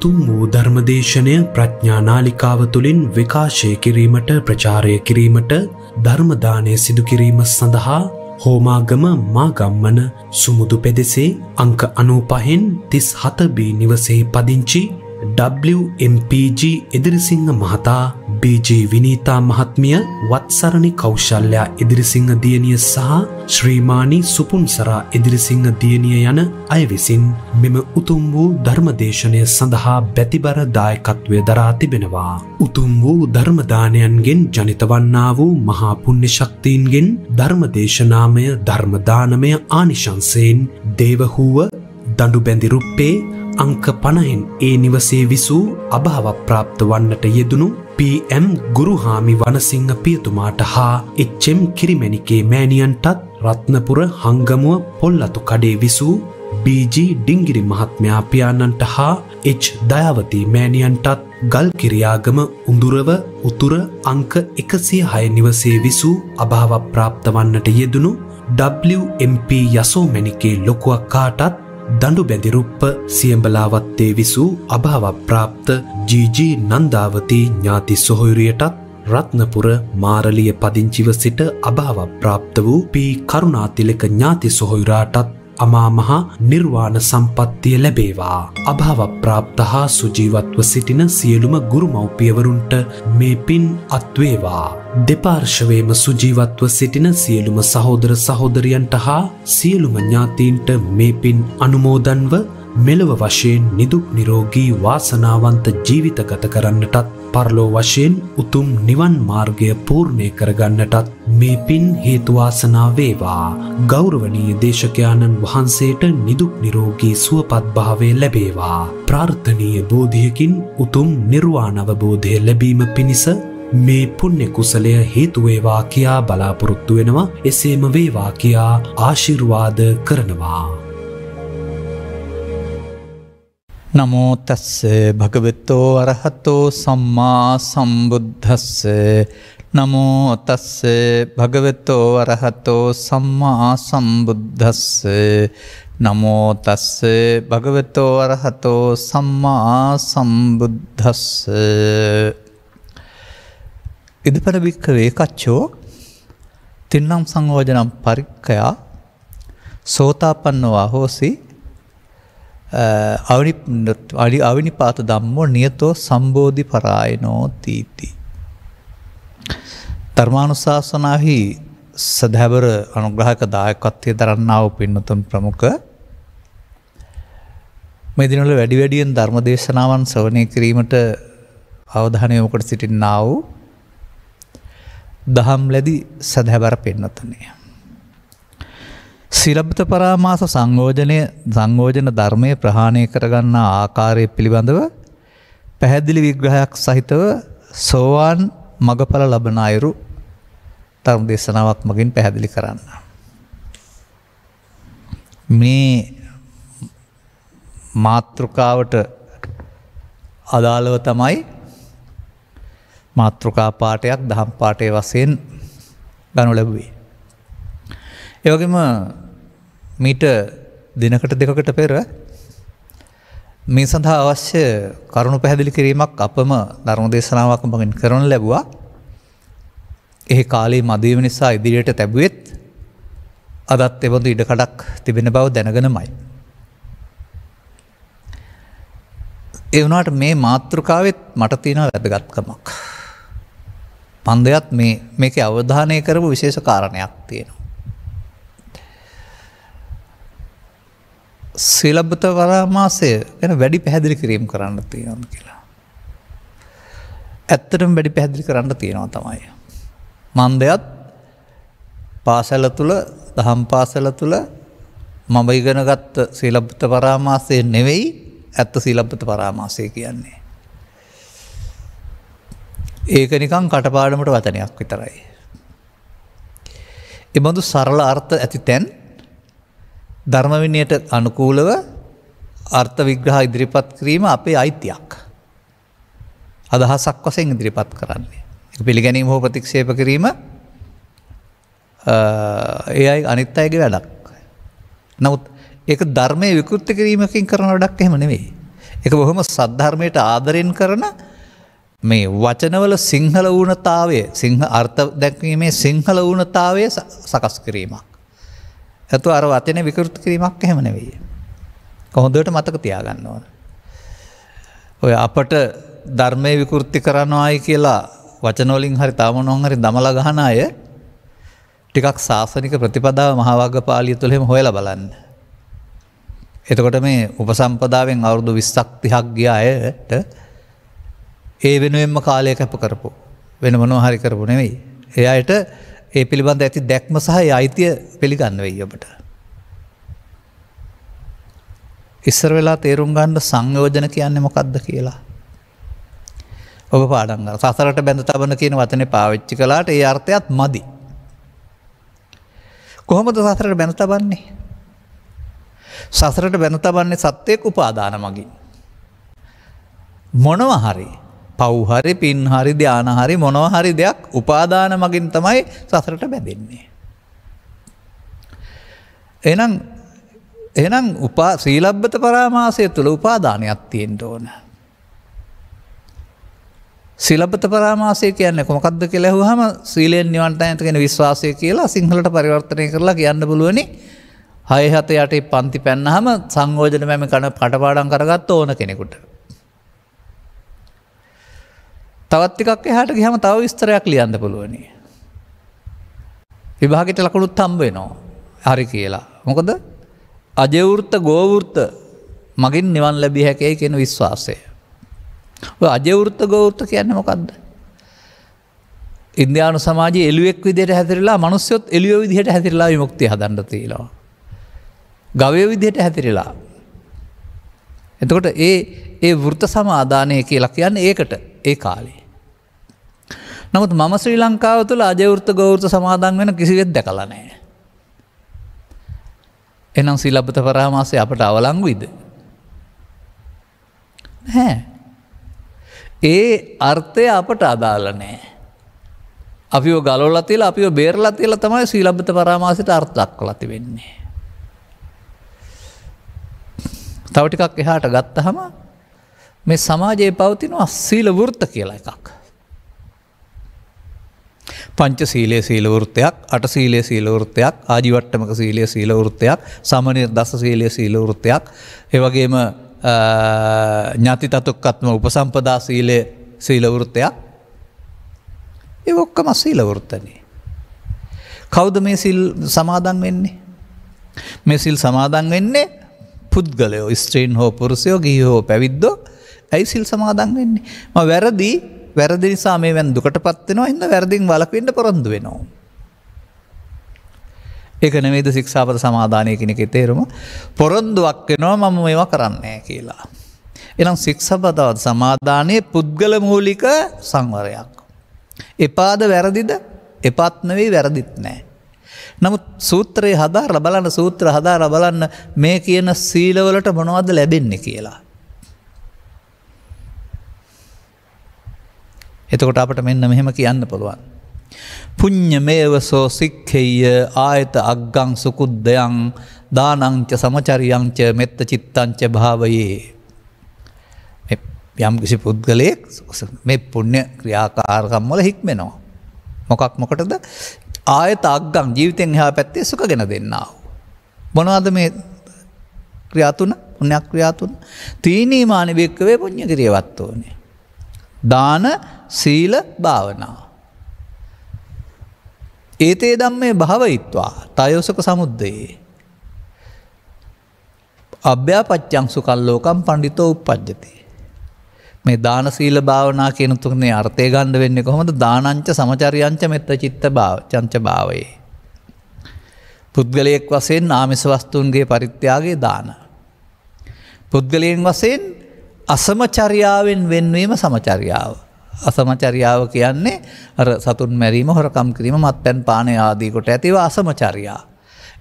උතුම් වූ ධර්මදේශනය ප්‍රඥා නාලිකාව තුළින් විකාශය කිරීමට ප්‍රචාරය කිරීමට ධර්ම දානය සිදු කිරීම සඳහා හෝමාගම මාගම්මන සුමුදු පෙදෙසේ අංක 95-37B නිවසේ පදිංචි WMPG ඉදිරිසිංහ මහතා, BG විනීතා මහත්මිය, වත්සරණි කෞශල්‍යා ඉදිරිසිංහ දියණිය සහ ශ්‍රීමානි සුපුන්සරා ඉදිරිසිංහ දියණිය යන අය විසින් මෙම උතුම් වූ ධර්මදේශනය සඳහා බැතිබර දායකත්වය දරා තිබෙනවා. උතුම් වූ ධර්ම දානයන්ගෙන් ජනිත වන්නා වූ මහා පුණ්‍ය ශක්තියින්ගෙන් ධර්මදේශනාමය ධර්ම දානමය ආනිශංසයෙන් දේවහූව දඬු බැඳි රුප්පේ අංක 50න් ඒ නිවසේ විසූ අභාව ප්‍රාප්ත වන්නට යෙදුණු PM ගුරුහාමි වනසිංහ පියතුමාට හා HM කිරිමැණිකේ මෑණියන්ටත් රත්නපුර හංගමුව පොල්ලතු කඩේ විසූ BG ඩිංගිරි මහත්මයා පියාණන්ට හා H දයාවතී මෑණියන්ටත් ගල්කිරියාගම උඳුරව උතුර අංක 106 නිවසේ විසූ අභාව ප්‍රාප්ත වන්නට යෙදුණු WMP යසෝමැණිකේ ලොකු අක්කාටත් දඬු බැඳි රුප්ප සියඹලාවත්තේ විසූ අභාව ප්‍රාප්ත GG නන්දාවතී ඥාති සොහොයුරියටත් රත්නපුර මාරලිය පදිංචිව සිට අභාව ප්‍රාප්ත වූ P කරුණාතිලක ඥාති සොහොයුරාටත් අමා මහ නිර්වාණ සම්පත්තිය ලැබේවා. අභාව ප්‍රාප්ත හා සුජීවත්ව සිටින සියලුම ගුරු මව්පියවරුන්ට මේ පින් අත්වේවා. දෙපාර්ශවයේම සුජීවත්ව සිටින සියලුම සහෝදර සහෝදරියන්ට හා සියලුම ඥාතීන්ට මේ පින් අනුමෝදන්ව මෙලොව වශයෙන් නිදුක් නිරෝගී වාසනාවන්ත ජීවිත ගත කරන්නටත් පරලෝ වශයෙන් උතුම් නිවන් මාර්ගය පූර්ණය කරගන්නටත් මේ පින් හේතු වාසනා වේවා. ගෞරවනීය දේශකයාණන් වහන්සේට නිදුක් නිරෝගී සුවපත් භාවය ලැබේවා. ප්‍රාර්ථනීය බෝධියකින් උතුම් නිර්වාණ අවබෝධය ලැබීම පිණිස මේ පුණ්‍ය කුසලය හේතු වේවා කියා බලාපොරොත්තු වෙනවා. එසේම වේවා කියා ආශිර්වාද කරනවා. නමෝ තස්ස භගවතෝ අරහතෝ සම්මා සම්බුද්දස්ස. නමෝ තස්ස භගවතෝ අරහතෝ සම්මා සම්බුද්දස්ස. නමෝ තස්ස භගවතෝ අරහතෝ සම්මා සම්බුද්දස්ස. ඉදපර භික්ඛවේ කච්චෝ තින්නම් සංයෝජනම් පරික්ඛයා සෝතාපන්නෝ අහෝසි අවිනිපාත ධම්මෝ නියතෝ සම්බෝධි පරායනෝ තීති. ධර්මානුශාසනාහි සදහැවර අනුග්‍රහක දායකත්වය දරන්නා වූ පින්නතුන් ප්‍රමුඛ මේ දිනවල වැඩි වැඩියෙන් ධර්ම දේශනාවන් ශ්‍රවණය කිරීමට අවධානය යොමු කොට සිටින්නා වූ දහම්ලැදි සදහැවර පින්නතුනි. සිලබ්බත පරාමාස සංයෝජන ධර්මය ප්‍රහාණය කරගන්නා ආකාරය පිළිබඳව පැහැදිලි විග්‍රහයක් සහිතව සෝවාන් මගඵල ලබන අයුරු ධර්ම දේශනාවක් මගින් පැහැදිලි කරන්න. මේ මාතෘකාවට අදාළව තමයි මාතෘකා පාඨයක් දහම් පාඨයේ වශයෙන් ගනු ලැබුවේ. ඒ වගේම මීට දිනකට දෙකකට පෙර මේ සඳහා අවශ්‍ය කරුණු පැහැදිලි කිරීමක් අපම ධර්ම දේශනාවක් මගින් කරනු ලැබුවා. එහි කාලේ මදි වීම නිසා ඉදිරියට තැබුවෙත් අදත් එබඳු ඉඩකඩක් තිබෙන බව දැනගෙනමයි. ඒ වුණාට මේ මාතෘකාවෙත් මට තියෙන වැදගත්කමක්. මන්දයත් මේකේ අවධානය කරපු විශේෂ කාරණයක් තියෙනවා. සිලබ්බත පරාමාසය ගැන වැඩි පැහැදිලි කිරීම කරන්න තියෙනවා කියලා. ඇත්තටම වැඩි පැහැදිලි කරන්න තියෙනවා තමයි. මන්දයත් පාසල තුල දහම් පාසල තුල මම ඉගෙන ගත්ත සිලබ්බත පරාමාසය නෙවෙයි ඇත්ත සිලබ්බත පරාමාසය කියන්නේ. ඒක නිකන් කටපාඩමට වචනයක් විතරයි. ඒ බඳු සරල අර්ථ ඇති තැන් ධර්ම විනයට අනුකූලව අර්ථ විග්‍රහ ඉදිරිපත් කිරීම අපේ අයිතියක්. අදහසක් වශයෙන් ඉදිරිපත් කරන්නේ. ඒක පිළිගැනීම හෝ ප්‍රතික්ෂේප කිරීම ඒ අය අනිත් අයගේ වැඩක්. නමුත් ඒක ධර්මයේ විකෘති කිරීමකින් කරන වැඩක් එහෙම නෙවෙයි. ඒක බොහොම සද්ධර්මයට ආදරෙන් කරන මේ වචනවල සිංහල වුණතාවය අර්ථ දැක්වීමේ සිංහල වුණතාවය සකස් කිරීමක්. ඇතු අර වචනේ විකෘති කිරීමක් එහෙම නෙවෙයි. හොඳට මතක තියාගන්න ඕන. ඔය අපට ධර්මයේ විකෘති කරනවායි කියලා වචන වලින් හරි තව මොනවා හරි දමලා ගහන අය ටිකක් සාසනික ප්‍රතිපදාව මහා වග්ගපාළිය තුළ එහෙම හොයලා බලන්න. එතකොට මේ උපසම්පදාවෙන් අවුරුදු 20ක් 30ක් ගිය අයට ඒ වෙනුවෙන්ම කාලය කැප කරපො වෙන මොනවා හරි කරපො නෙවෙයි. ඒ අයට ඒ පිළිබඳ ඇති දැක්ම සහ ඒ අයිතිය පිළිගන්න වෙයි ඔබට. ඉස්සර වෙලා තේරුම් ගන්න සංයෝජන කියන්නේ මොකක්ද කියලා. ඔබ පාඩම් ගන්න. සසරට බැඳ තබන කියන වචනේ පාවිච්චි කළාට ඒ අර්ථයත් මදි. කොහොමද සසරට බැඳ තබන්නේ? සසරට බැඳ තබන්නේ සත්‍යයක් උපාදාන මගින්. මොනවා හරි පව් හරි පින් හරි ධාන හරි මොනවා හරි දෙයක් උපාදාන මගින් තමයි සසරට බැඳෙන්නේ. එහෙනම් සීලබ්බත පරාමාසය තුළ උපාදානයක් තියෙන්න ඕන. සීලබ්බත පරාමාසය කියන්නේ මොකක්ද කියලා අහුවාම සීලෙන් නිවන්ට යන කියන විශ්වාසය කියලා සිංහලට පරිවර්තනය කරලා කියන්න පුළුවනි. 6 7 8 පන්ති පැන්නාම සංයෝජන මම කටපාඩම් කරගත්ත ඕන කෙනෙකුට. තවත් ටිකක් එහාට ගියාම තව විස්තරයක් ලියන්න පුළුවනි. විභාගෙට ලකුණුත් හම්බ වෙනවා. හරි කියලා. මොකද අජයවෘත්ත ගෝවෘත්ත මගින් නිවන් ලැබිය හැකියි කියන විශ්වාසය. ඔය අජයවෘත්ත ගෝවෘත්ත කියන්නේ මොකද්ද? ඉන්දියානු සමාජයේ එළුවෙක් විදිහට හැදිරලා මිනිස්සුත් එළුවෙ විදිහට හැදිරලා විමුක්තිය හදන්න තියෙනවා. ගවයෝ විදිහට හැදිරලා. එතකොට ඒ වෘත්ත සමාදානය කියලා කියන්නේ ඒකට ඒ කාලේ. නමුත් මම ශ්‍රී ලංකාව තුළ අජයවෘත්ත ගෝවෘත්ත සමාදන් වෙන කිසිවෙක් දැකලා නැහැ. එහෙනම් සීලබ්බත පරාමාසය අපට අවලංගුයිද? නැහැ. ඒ අර්ථය අපට අදාළ නැහැ. අපිව ගලවලා තියලා අපිව බේරලා තියලා තමයි සීලබ්බත පරාමාසයට අර්ථ දක්වලා තිබෙන්නේ. තව ටිකක් එහාට ගත්තහම මේ සමාජයේ පවතිනවා සීල වෘත්ත කියලා එකක්. පංච සීලයේ සීල වෘත්තයක්, අට සීලයේ සීල වෘත්තයක්, ආජීවට්ටමක සීලයේ සීල වෘත්තයක්, සමනිර්දස සීලයේ සීල වෘත්තයක්, ඒ වගේම ඥාති තතුක්කත්ම උපසම්පදා සීලයේ සීල වෘත්තයක්. ඒ ඔක්කොම සීල වෘත්තනේ. කවුද මේ සීල් සමාදන් වෙන්නේ? මේ සීල් සමාදන් වෙන්නේ පුද්ගලයෝ, ස්ත්‍රීන් හෝ පුරුෂයෝ, ගිහියෝ හෝ පැවිද්දෝ. ඇයි සිල් සමාදන් වෙන්නේ? වැරදි නිසා මේ වෙන දුකටපත් වෙනවා. ඉන්න වැරදින් වළක්වන්න පොරොන්දු වෙනවා. ඒක නෙමෙයිද ශික්ෂාපද සමාදානය කියන එකේ තේරුම? පොරොන්දුවක් වෙනවා මම මේවා කරන්නේ කියලා. එහෙනම් ශික්ෂාපද සමාදානයේ පුද්ගල මූලික සංවරයක්. එපාද වැරදිද? එපත් නෙවෙයි වැරදිත් නැහැ. නමුත් සූත්‍රයේ හදාරලා බලන්න මේ කියන සීලවලට මොනවද ලැබෙන්නේ කියලා. එතකොට අපට මෙන්න මෙහෙම කියන්න පුළුවන්. පුඤ්ඤමේවසෝ සික්ඛේය ආයත අග්ගං සුකුද්දයන් දානං ච සමචරියං ච මෙත්ත චිත්තං ච භාවයේ. යම් කිසි පුද්ගලයෙක් මේ පුණ්‍ය ක්‍රියාකාරකම් වල හික්මෙනවා. මොකටද? ආයත අග්ගං ජීවිතෙන් එහා පැත්තේ සුඛගෙන දෙන්නා. මොනවද මේ ක්‍රියා තුන? පුණ්‍ය ක්‍රියා තුන. තීනීමානි වික්කවේ පුණ්‍ය ක්‍රියාවත්තෝනේ. දාන, සීල, භාවනා. ඒතේ ධම්මේ භවයිත්වා තයෝසක සමුද්දේ. අභ්‍යාපච්ඡං සුඛං ලෝකං පණ්ඩිතෝ උප්පජ්ජති. මේ දාන සීල භාවනා කියන තුනේ අර්ථය ගන්න වෙන්නේ කොහොමද? දානංච සමචරියංච මෙත්ත චිත්ත චංච භාවයේ. පුද්ගලයෙක් වශයෙන් ආමිෂ වස්තුන්ගේ පරිත්‍යාගයේ දාන. පුද්ගලයන් වශයෙන් අසමචර්යාවෙන් වෙන්වීම සමචර්යාව. අසමචර්යාව කියන්නේ අර සතුන් මැරීම, හොරකම් කිරීම, මත්පැන් පානය ආදී කොට ඇතිව අසමචර්යා.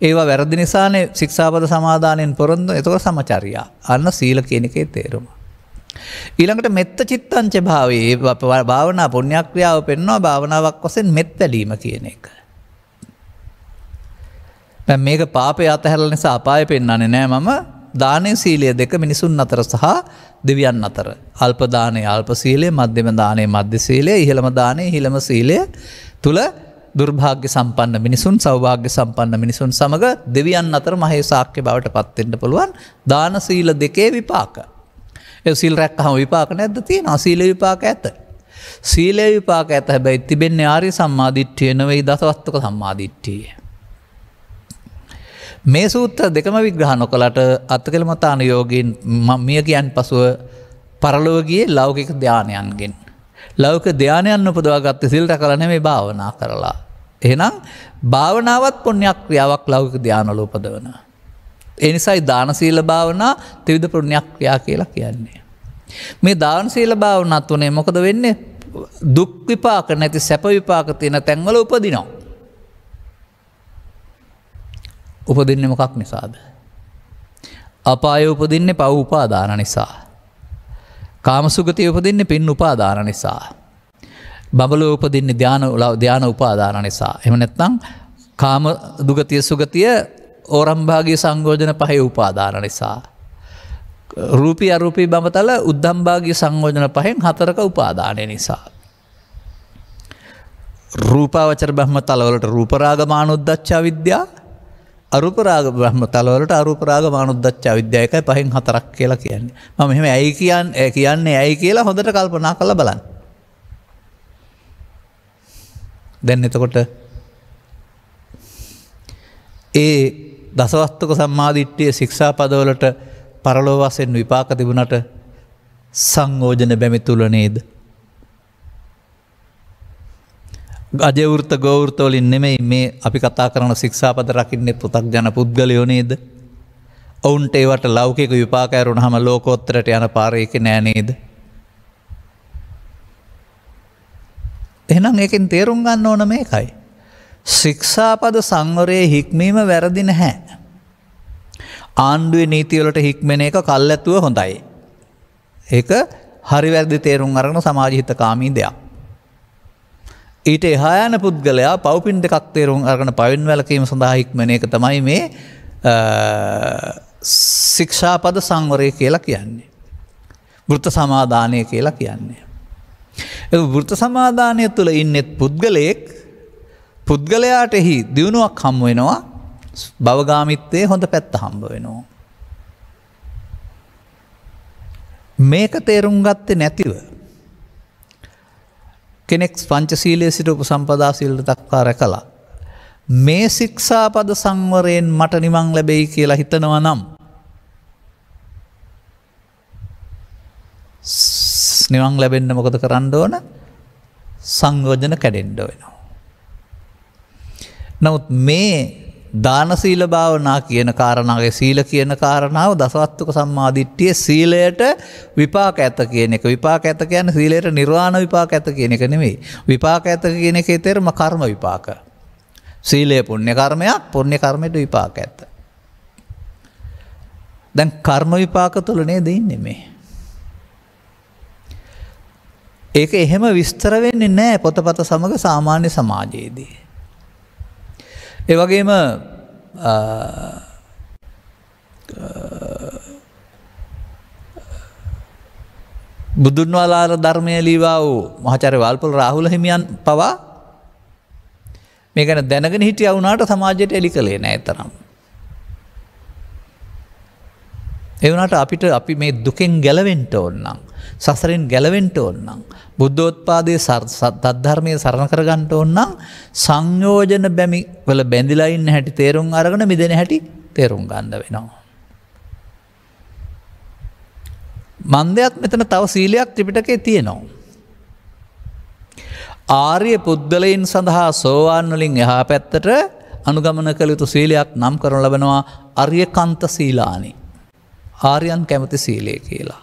ඒවා වැරදි නිසානේ ශික්ෂාපද සමාදානෙන් පොරොන්දු. ඒක සමචර්යා. අන්න සීල කියන එකේ තේරුම. ඊළඟට මෙත්ත චිත්තංච භාවයේ භාවනා පුණ්‍යක්‍රියාව පෙන්වනවා භාවනාවක් වශයෙන් මෙත් වැඩීම කියන එක. දැන් මේක පාපය අතහැරලා නිසා අපාය පෙන්වන්නේ නෑ මම දානය සීලය දෙක මිනිසුන් අතර සහ දෙවියන් අතර. අල්ප දානය අල්ප සීලය, මධ්‍යම දානය මධ්‍ය සීලය, ඉහළම දානය ඉහළම සීලය තුල දුර්භාග්‍ය සම්පන්න මිනිසුන් සෞභාග්‍ය සම්පන්න මිනිසුන් සමග දෙවියන් අතර මහේසාක්‍ය බවට පත් වෙන්න පුළුවන් දාන සීල දෙකේ විපාක. ඒ සීල් රැක්කම විපාක නැද්ද? තියෙනවා. සීල විපාක ඇත. සීලේ විපාක ඇත. හැබැයි තිබෙන්නේ ආර්ය සම්මාදිට්ඨිය නෙවෙයි දසවස්තුක සම්මාදිට්ඨිය. මේ සූත්‍ර දෙකම විග්‍රහ නොකලට අත්කලමතාන යෝගීන් මිය කියන් පසුව පරලොව ගියේ ලෞකික ධානයන්ගෙන්. ලෞකික ධානයන් උපදවා ගත්තේ සිල් රැකලා නෙමෙයි භාවනා කරලා. එහෙනම් භාවනාවත් පුණ්‍යක් ක්‍රියාවක් ලෞකික ධානවල උපදවන. ඒ නිසායි දාන සීල භාවනා ත්‍රිවිධ පුණ්‍යක් ක්‍රියා කියලා කියන්නේ. මේ දාන සීල භාවනා තුනේ මොකද වෙන්නේ? දුක් විපාක නැති සැප විපාක තියෙන තැන්වල උපදිනවා. උපදින්නේ මොකක් නිසාද? අපාය උපදින්නේ පව් උපාදාන නිසා. කාමසුගතිය උපදින්නේ පින් උපාදාන නිසා. බබලෝ උපදින්නේ ධාන උපාදාන නිසා. එහෙම නැත්නම් කාම දුගතිය සුගතිය ඕරම්භාගී සංයෝජන පහේ උපාදාන නිසා. රූපී අරූපී බඹතල උද්ධම්භාගී සංයෝජන පහෙන් හතරක උපාදානය නිසා. රූපාවචර බ්‍රහ්මතල වලට රූප රාග මානෝද්දච්ච විද්‍යා, අරූප රාග බ්‍රහ්මතල වලට අරූප රාග මානෝද්දච්ච විද්‍යා, එකයි පහෙන් හතරක් කියලා කියන්නේ. මම මෙහෙම ඇයි කියන්නේ ඇයි කියලා හොඳට කල්පනා කරලා බලන්න. දැන් එතකොට ඒ දසවස්තුක සම්මාදිට්ඨිය ශික්ෂාපදවලට පරලෝ වශයෙන් විපාක තිබුණට සංයෝජන බැමි තුල නේද? අජවෘත ගෝවෘත වලින් නෙමෙයි මේ අපි කතා කරන ශික්ෂාපද රකින්නේ පෘථග්ජන පුද්ගලයෝ නේද? ඔවුන්ට ඒවට ලෞකික විපාක ඇරුණාම ලෝකෝත්තරයට යන පාරේ ඒක නෑ නේද? එහෙනම් ඒකෙන් තේරුම් ගන්න ඕන මේකයි. ශික්ෂාපද සංවරයේ හික්මීම වැරදි නැහැ. ආණ්ඩුවේ නීතිවලට හික්මෙන එක කල්ැතුව හොඳයි. ඒක හරි වැරදි තේරුම් අරගෙන සමාජ හිතකාමී දෙයක්. ඊට එහා යන පුද්ගලයා පව්පින් දෙකක් තේරුම් අරගෙන පවින් වැළකීම සඳහා හික්මන එක තමයි මේ ශික්ෂාපද සංවරය කියලා කියන්නේ. වෘත සමාදානය කියලා කියන්නේ. ඒ වෘත සමාදානය තුළ ඉන්නෙත් පුද්ගලයාට එහි දියුණුවක් හම්බ වෙනවා. භවගාමිත්වයේ හොඳ පැත්ත හම්බ වෙනවා. මේක තේරුම් ගත්තේ නැතිව කෙනෙක් පංචශීලයේ සිට උපසම්පදා සීලයට දක්වා රැකලා මේ ශික්ෂාපද සංවරයෙන් මට නිවන් ලැබෙයි කියලා හිතනවා නම් නිවන් ලැබෙන්න මොකද කරන්න ඕන? සංයෝජන කැඩෙන්න වෙනවා. නමුත් මේ දාන සීල භාවනා කියන කාරණාවේ සීල කියන කාරණාව දසවස්තුක සම්මාදිට්ඨියේ සීලයට විපාක ඇත කියන එක. විපාක ඇත කියන්නේ සීලයට නිර්වාණ විපාක ඇත කියන එක නෙමෙයි. විපාක ඇත කියන එකේ තේරුම කර්ම විපාක. සීලය පුණ්‍ය කර්මයක්, පුණ්‍ය කර්මයට විපාක ඇත. දැන් කර්ම විපාක තුල නේද ඉන්නේ මේ. ඒක එහෙම විස්තර වෙන්නේ නැහැ පොතපත සමග සාමාන්‍ය සමාජයේදී. ඒ වගේම බුදුන් වහන්සේලා ධර්මයේ ලියවා වූ මහාචාර්ය වල්පොල රාහුල හිමියන් පවා මේ ගැන දැනගෙන හිටියා වුණාට සමාජයට එලි කළේ නැහැ තරම්. ඒ වුණාට අපි මේ දුකෙන් ගැලවෙන්න ඕන නම්, සසරෙන් ගැලවෙන්න ඕන නම්, බුද්ධෝත්පාදයේ සද්ධර්මයේ සරණ කරගන්න ඕන නම් සංයෝජන බැමි වල බැඳිලා ඉන්න හැටි තේරුම් අරගෙන මිදෙන හැටි තේරුම් ගන්න වෙනවා. මන්දයත් මෙතන තව සීලයක් ත්‍රිපිටකයේ තියෙනවා. ආර්ය පුද්ගලයන් සඳහා සෝවාන් වලින් එහා පැත්තට අනුගමන කළ යුතු සීලයක් නම් කරන ලබනවා අරියකන්ත සීලානි. ආර්යයන් කැමති සීලය කියලා.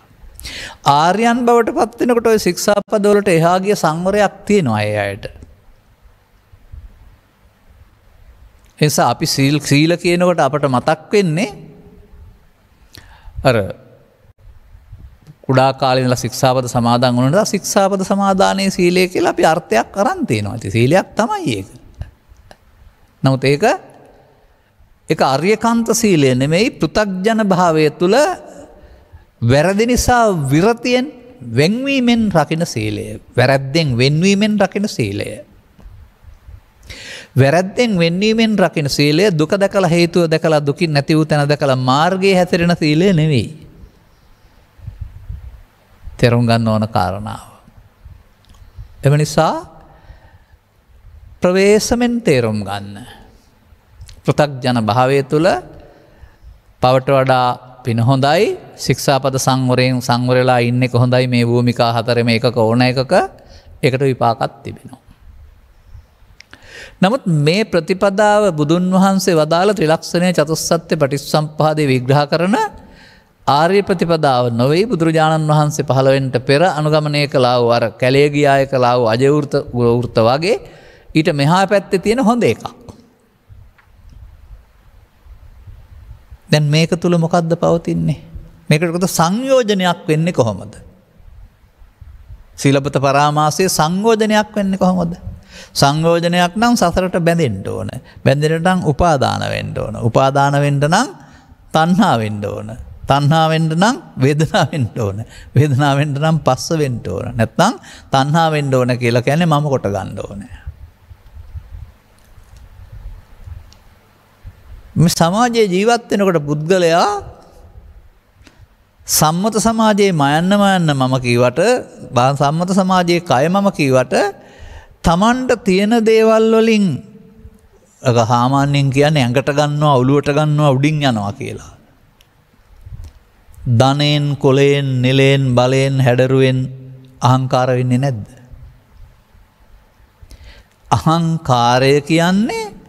ආර්යයන් බවට පත් වෙනකොට ඔය ශික්ෂාපද වලට එහා ගිය සංවරයක් තියෙනවා ඒ අයට. ඒ නිසා අපි සීල කියනකොට අපට මතක් වෙන්නේ අර කුඩා කාලේ ඉඳලා ශික්ෂාපද සමාදන් වුණ නිසා ශික්ෂාපද සමාදානයේ සීලය කියලා අපි අර්ථයක් අරන් තියෙනවා. ඉතින් සීලයක් තමයි ඒක. නමුත් ඒක ඒක ආර්යකාන්ත සීලය නෙමෙයි පෘථග්ජන භාවය තුල වැරදි නිසා විරතියෙන් වෙන්වීමෙන් රකින්න සීලය. වැරද්දෙන් වෙන්වීමෙන් රකින්න සීලය. වැරද්දෙන් වෙන්වීමෙන් රකින්න සීලය දුක දැකලා හේතුව දැකලා දුකින් නැති වූ තැන දැකලා මාර්ගයේ හැසිරෙන සීලය නෙවෙයි. තේරුම් ගන්න ඕන කාරණාව. එම නිසා ප්‍රවේශමෙන් තේරුම් ගන්න. පෘථග්ජන භාවය තුළ පවට වඩා පින හොඳයි ශික්ෂාපද සංවරයෙන් සංවරලා ඉන්න එක හොඳයි මේ භූමිකා හතරෙම එකක ඕන එකක එකට විපාකත් තිබෙනවා. නමුත් මේ ප්‍රතිපදාව බුදුන් වහන්සේ වදාළ ත්‍රිලක්ෂණය චතුස්සත්‍ය පටිච්චසමුප්පාදේ විග්‍රහ කරන ආර්ය ප්‍රතිපදාව නොවේ. බුදුරජාණන් වහන්සේ 15 වෙනිට පෙර අනුගමනය කළා වූ අර කැලේ ගියාය කළා වූ අජයවෘත ගෘහවෘත වගේ ඊට මෙහා පැත්තේ තියෙන හොඳ එකක්. දැන් මේක තුල මොකද්ද පවතින්නේ? මේකට සංයෝජනයක් වෙන්නේ කොහොමද? සීලබත පරාමාසයේ සංයෝජනයක් වෙන්නේ කොහොමද? සංයෝජනයක් නම් සසරට බැඳෙන්න ඕන. බැඳෙන්න නම් උපාදාන වෙන්න ඕන. උපාදාන වෙන්න නම් තණ්හා වෙන්න ඕන. තණ්හා වෙන්න නම් වේදනා වෙන්න ඕන. වේදනා වෙන්න නම් පස්ස වෙන්න ඕන. නැත්නම් තණ්හා වෙන්න ඕන කියලා කියන්නේ මම කොට ගන්න ඕනේ. මේ සමාජයේ ජීවත් වෙනකොට පුද්ගලයා සම්මත සමාජයේ මයන්න මම කීවට සම්මත සමාජයේ කය මම කීවට තමන්ට තියෙන දේවල් වලින් සාමාන්‍යයෙන් කියන්නේ ඇඟට ගන්නවා ඔළුවට ගන්නවා උඩින් යනවා කියලා. ධනෙන් කොලෙන් නිලෙන් බලෙන් හැඩරුවෙන් අහංකාර වෙන්නේ නැද්ද? අහංකාරය කියන්නේ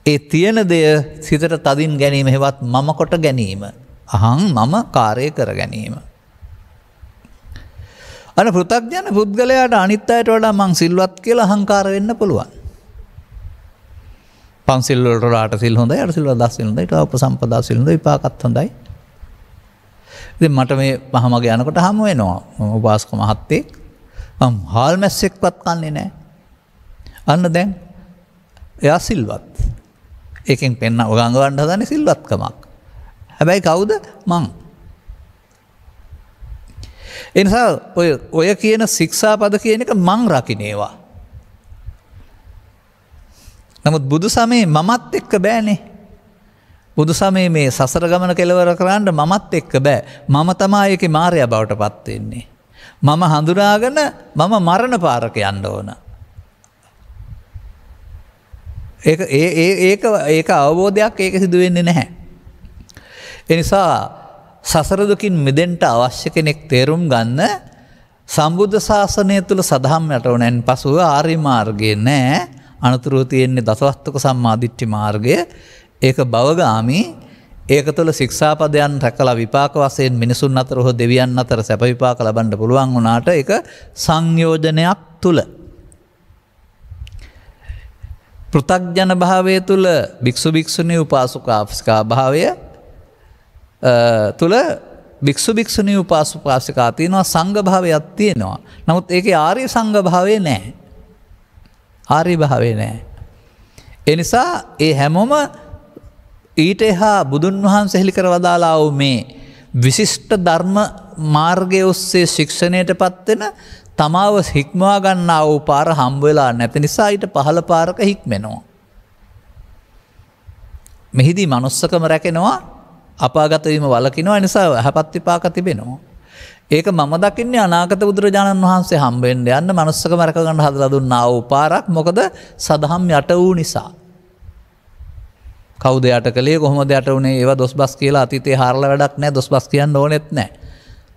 ඒ තියෙන දෙය සිතට තදින් ගැනීම හෙවත් මම කොට ගැනීම. අහං මම කාර්ය කර ගැනීම. අන පෘථග්ජන පුද්ගලයාට අනිත් අයට වඩා මං සිල්වත් කියලා අහංකාර වෙන්න පුළුවන්. පන්සිල් වලට රාට සිල් හොඳයි, අට සිල් වල 10 සිල් හොඳයි, ඊට උපසම්පදා සිල් හොඳයි, විපාකත් හොඳයි. ඉතින් මට මේ මහමග යනකොට හමු වෙනවා. මම උපාසක මහත්තයෙක්. මම හාල් මැස්සෙක්වත් කන්නේ නැහැ. අන්න දැන් එයා සිල්වත්. ඒකෙන් පෙන්න උගංගවන්න හදන්නේ සිල්වත්කමක්. හැබැයි කවුද? මං. ඒ නිසා ඔය කියන ශික්ෂාපද කියන එක මං රකින්නේවා. නමුත් බුදු සමයේ මමත් එක්ක බෑනේ. බුදු සමයේ මේ සසර ගමන කෙලවර කරන්න මමත් එක්ක බෑ. මම තමයි ඒකේ මායя බවට පත් වෙන්නේ. මම හඳුනාගෙන මම මරණ පාරක යන්න ඕන. ඒක අවබෝධයක් ඒක සිදු වෙන්නේ නැහැ. ඒ නිසා සසර දුකින් මිදෙන්න අවශ්‍ය කෙනෙක් තේරුම් ගන්න සම්බුද්ධ ශාසනය තුල සදහම් යටවනන් පසුව ආර්ය මාර්ගය නෑ. අනතුරුව තියෙන්නේ දසවස්තුක සම්මාදිට්ඨි මාර්ගය. ඒක භවගාමී. ඒක තුළ ශික්ෂාපදයන් රැකලා විපාක වශයෙන් මිනිසුන් අතර හෝ දෙවියන් අතර සැප විපාක ලබන්න පුළුවන් වුණාට ඒක සංයෝජනයක් තුල. පෘථග්ජන භාවය තුල භික්ෂු භික්ෂුණී උපාසක භාවය තුල භික්ෂු භික්ෂුණී උපාසක තියෙනවා, සංඝ භාවයක් තියෙනවා. නමුත් ඒකේ ආර්ය සංඝ භාවය නැහැ. ආර්ය භාවය නැහැ. ඒ නිසා ඒ හැමෝම ඊට එහා බුදුන් වහන්සේ හෙළි කර වදාලා වූ මේ විශිෂ්ට ධර්ම මාර්ගයේ ඔස්සේ ශික්ෂණයටපත් වෙන තමාව හික්මවා ගන්නා වූ පාර හම්බ වෙලා නැති නිසා ඊට පහළ පාරක හික්මෙනවා. මෙහිදී manussකම රැකෙනවා, අපාගත වීම වළකිනවා. ඒ නිසා යහපත් විපාක තිබෙනවා. ඒක මම දකින්නේ අනාගත බුදුරජාණන් වහන්සේ හම්බ වෙන්න යන්න manussකම රැක ගන්න හදලා දුන්නා වූ පාරක්. මොකද සදහම් යට වූ නිසා. කවුද යට කළේ, කොහොමද යට වුනේ, ඒවා දොස්බස් කියලා අතීතේ හාරලා වැඩක් නැහැ. දොස්බස් කියන්න ඕනෙත් නැහැ.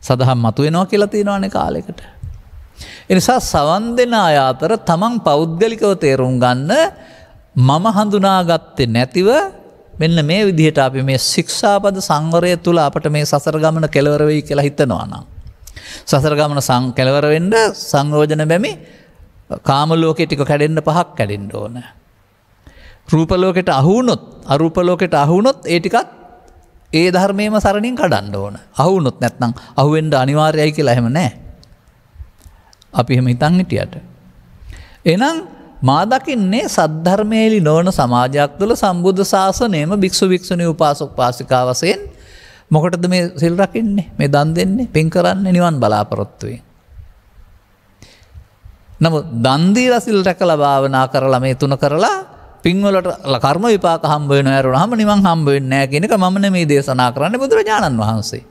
සදහම් මතුවෙනවා කියලා තියෙනවානේ කාලයකට. ඒ නිසා සවන් දෙන අය අතර තමන් පෞද්ගලිකව තේරුම් ගන්න මම හඳුනාගත්තේ නැතිව මෙන්න මේ විදිහට අපි මේ ශික්ෂාපද සංවරය තුල අපට මේ සසර ගමන කෙලවර වෙයි කියලා හිතනවා නම් සසර ගමන කෙලවර වෙන්න සංයෝජන බැමි කාම ලෝකේ ටික කැඩෙන්න පහක් කැඩෙන්න ඕන. රූප ලෝකෙට අහු වුණොත්, අරූප ලෝකෙට අහු වුණොත් ඒ ටිකත් ඒ ධර්මයේම සරණින් කඩන්න ඕන. අහු වුණොත් නැත්නම් අහු වෙන්න අනිවාර්යයි කියලා එහෙම නැහැ. අපි එහෙම හිතන් හිටියට. එහෙනම් මා දකින්නේ සද්ධර්මයේලි නොවන සමාජයක් තුළ සම්බුද්ධ ශාසනයම භික්ෂු භික්ෂුණී උපාසක උපාසිකා වශයෙන් මොකටද මේ සිල් රකින්නේ, මේ දන් දෙන්නේ, පින් කරන්නේ නිවන් බලාපොරොත්තු වෙන්නේ. නමුත් දන් දීලා සිල් රැකලා භාවනා කරලා මේ තුන කරලා පින්වලට කර්ම විපාක හම්බ වෙනවා ඇරුණාම නිවන් හම්බ වෙන්නේ නැහැ කියන එක මම නෙමෙයි දේශනා කරන්නේ බුදුරජාණන් වහන්සේ.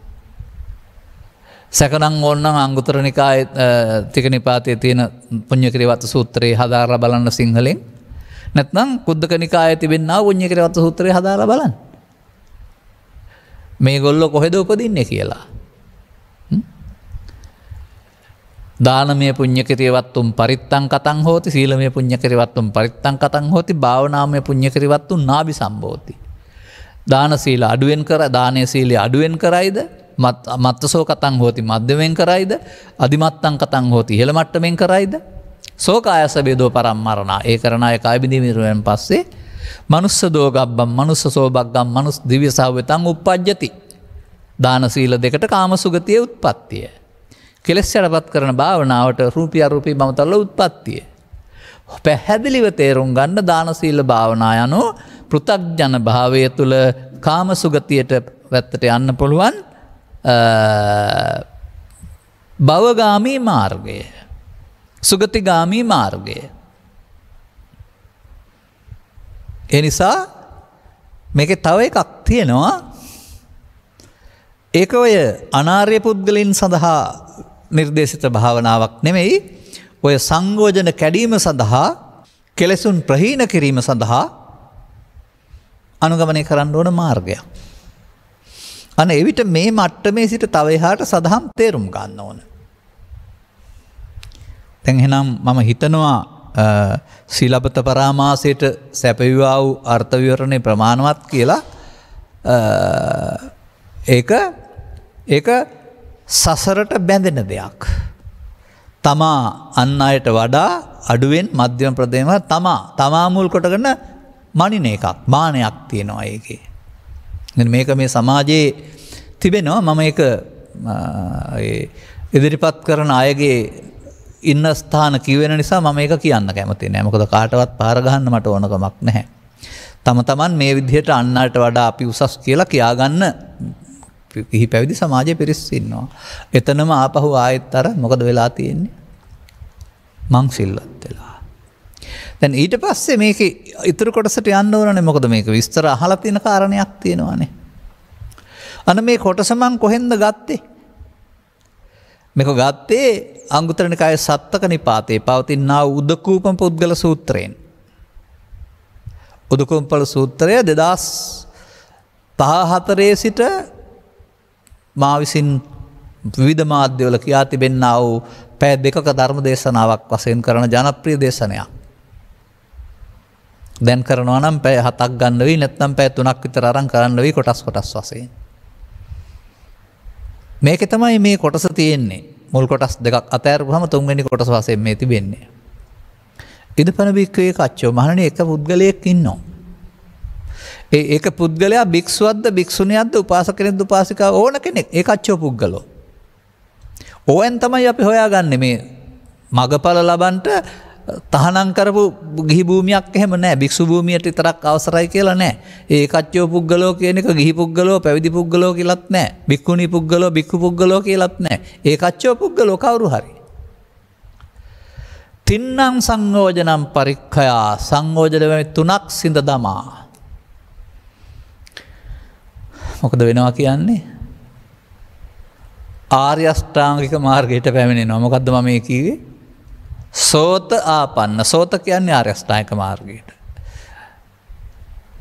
සැකනම් ඕනනම් අංගුත්තර නිකායේ තික නිපාතයේ තියෙන පුඤ්ඤකිරිවත්ත සූත්‍රයේ හදාරලා බලන්න සිංහලෙන්. නැත්නම් කුද්දක නිකායේ තිබෙනා පුඤ්ඤකිරිවත්ත සූත්‍රයේ හදාරලා බලන්න. මේගොල්ලෝ කොහෙද උපදින්නේ කියලා. දානමය පුඤ්ඤකිරිවත්තුම් පරිත්තං කතං හෝති සීලමය පුඤ්ඤකිරිවත්තුම් පරිත්තං කතං හෝති භාවනාමය පුඤ්ඤකිරිවත්තුම් නාභි සම්භෝති. දාන සීල අඩුවෙන් කර දානයේ සීලය අඩුවෙන් කරයිද මත්තසෝ කතං හෝති මධ්‍යමෙන් කරයිද අධිමත්තං කතං හෝති ඉහළ මට්ටමින් කරයිද සෝකායස බේදෝ පරම්මරණා ඒ කරන අය කය බිඳීමෙන් පස්සේ මනුස්ස දෝගබ්බම් මනුස්ස සෝබග්ගම් මනුස් දිව්‍ය සහවතං උප්පජ්ජති. දාන සීල දෙකට කාමසුගතිය උත්පත්තිය. කෙලෙස් යටපත් කරන භාවනාවට රූපී අරූපී මමතල උත්පත්තිය. පැහැදිලිව තේරුම් ගන්න දාන සීල භාවනා යනෝ පෘථග්ජන භාවය තුළ කාමසුගතියට වැත්තට යන්න පුළුවන් භවගාමී මාර්ගය, සුගතිගාමී මාර්ගය. ඒ නිසා මේකේ තව එකක් තියෙනවා. ඒක ඔය අනාර්ය පුද්ගලයන් සඳහා නිර්දේශිත භාවනාවක් නෙමෙයි. ඔය සංයෝජන කැඩීම සඳහා කෙලෙසුන් ප්‍රහීන කිරීම සඳහා අනුගමනය කරන්න ඕන මාර්ගයක්. අන්න එවිට මේ මට්ටමේ සිට තව එහාට සදහම් තේරුම් ගන්න ඕන. දැන් එහෙනම් මම හිතනවා සීලබත පරාමාසයට සැපවිවා වූ අර්ථ විවරණේ ප්‍රමාණවත් කියලා. ඒක සසරට බැඳෙන දෙයක්. තමා අන් අයට වඩා අඩුවෙන් මධ්‍යම ප්‍රදේශම තමා මුල් කොටගෙන මනින එකක් මානයක් තියෙනවා ඒකේ. මේක මේ සමාජයේ තිබෙනවා. මම ඒක ඉදිරිපත් කරන අයගේ ඉන්න ස්ථාන කිවෙන නිසා මම ඒක කියන්න කැමති නෑ. මොකද කාටවත් පාර ගහන්න මට ඕනකමක් නැහැ. තම තමන් මේ විදිහට අන් අයට වඩා අපි උසස් කියලා කියාගන්න කිහි පැවිදි සමාජයේ පිරිස් ඉන්නවා. එතනම ආපහු ආයෙත් අර මොකද වෙලා තියෙන්නේ? මං සිල්වත් වෙලා. දැන් ඊට පස්සේ මේක ඉතුරු කොටසට යන්න ඕනනේ. මොකද මේක විස්තර අහලා තියෙන කාරණයක් තියෙනවානේ. අන්න මේ කොටස මං කොහෙන්ද ගත්තේ? මේක ගත්තේ අංගුත්තර නිකායේ සත්තක නිපාතේ පවතිනා උදකූපම පුද්ගල සූත්‍රයෙන්. උදකූපම සූත්‍රය 2014 සිට මා විසින් විවිධ මාධ්‍යවල කියා තිබෙනා වූ පැය දෙකක ධර්ම දේශනාවක් වශයෙන් කරන ජනප්‍රිය දේශනයක්. දැන් කරනවා නම් පැය 7ක් ගන්න වෙයි, නැත්නම් පැය 3ක් විතර අරන් කරන්න වෙයි කොටස් වශයෙන්. මේකේ තමයි මේ කොටස තියෙන්නේ. මුල් කොටස් දෙකක් අතෑරුවාම තුන්වෙනි කොටස වශයෙන් මේ තිබෙන්නේ. ඉදපන බික්කේ කච්චෝ මහණනි එක පුද්ගලයෙක් ඉන්නවා. ඒක පුද්ගලයා භික්ෂුවක්ද භික්ෂුණියක්ද උපාසකෙක්ද උපාසිකාව ඕන කෙනෙක්. ඒ කච්චෝ පුද්ගලෝ. ඕෙන් තමයි අපි හොයාගන්නේ මේ මගඵල ලබන්නට තහනම් කරපු ගිහි භූමියක් එහෙම නැහැ. භික්ෂු භූමියට විතරක් අවසරයි කියලා නැහැ. ඒ කච්චෝ පුද්ගලෝ කියන එක ගිහි පුද්ගලෝ පැවිදි පුද්ගලෝ කියලාත් නැහැ. භික්ඛුණී පුද්ගලෝ භික්ඛු පුද්ගලෝ කියලාත් නැහැ. ඒ කච්චෝ පුද්ගලෝ කවුරු හරි. තින්නම් සංයෝජනම් පරික්ඛයා සංයෝජන වෙමි තුනක් සිඳ දමා. මොකද වෙනවා කියන්නේ? ආර්ය අෂ්ටාංගික මාර්ගයට පැමිණෙනවා. මොකද්ද මම මේ කිව්වේ? සෝත ආපන්න. සෝත කියන්නේ ආර්ය අෂ්ටාංගික මාර්ගයට.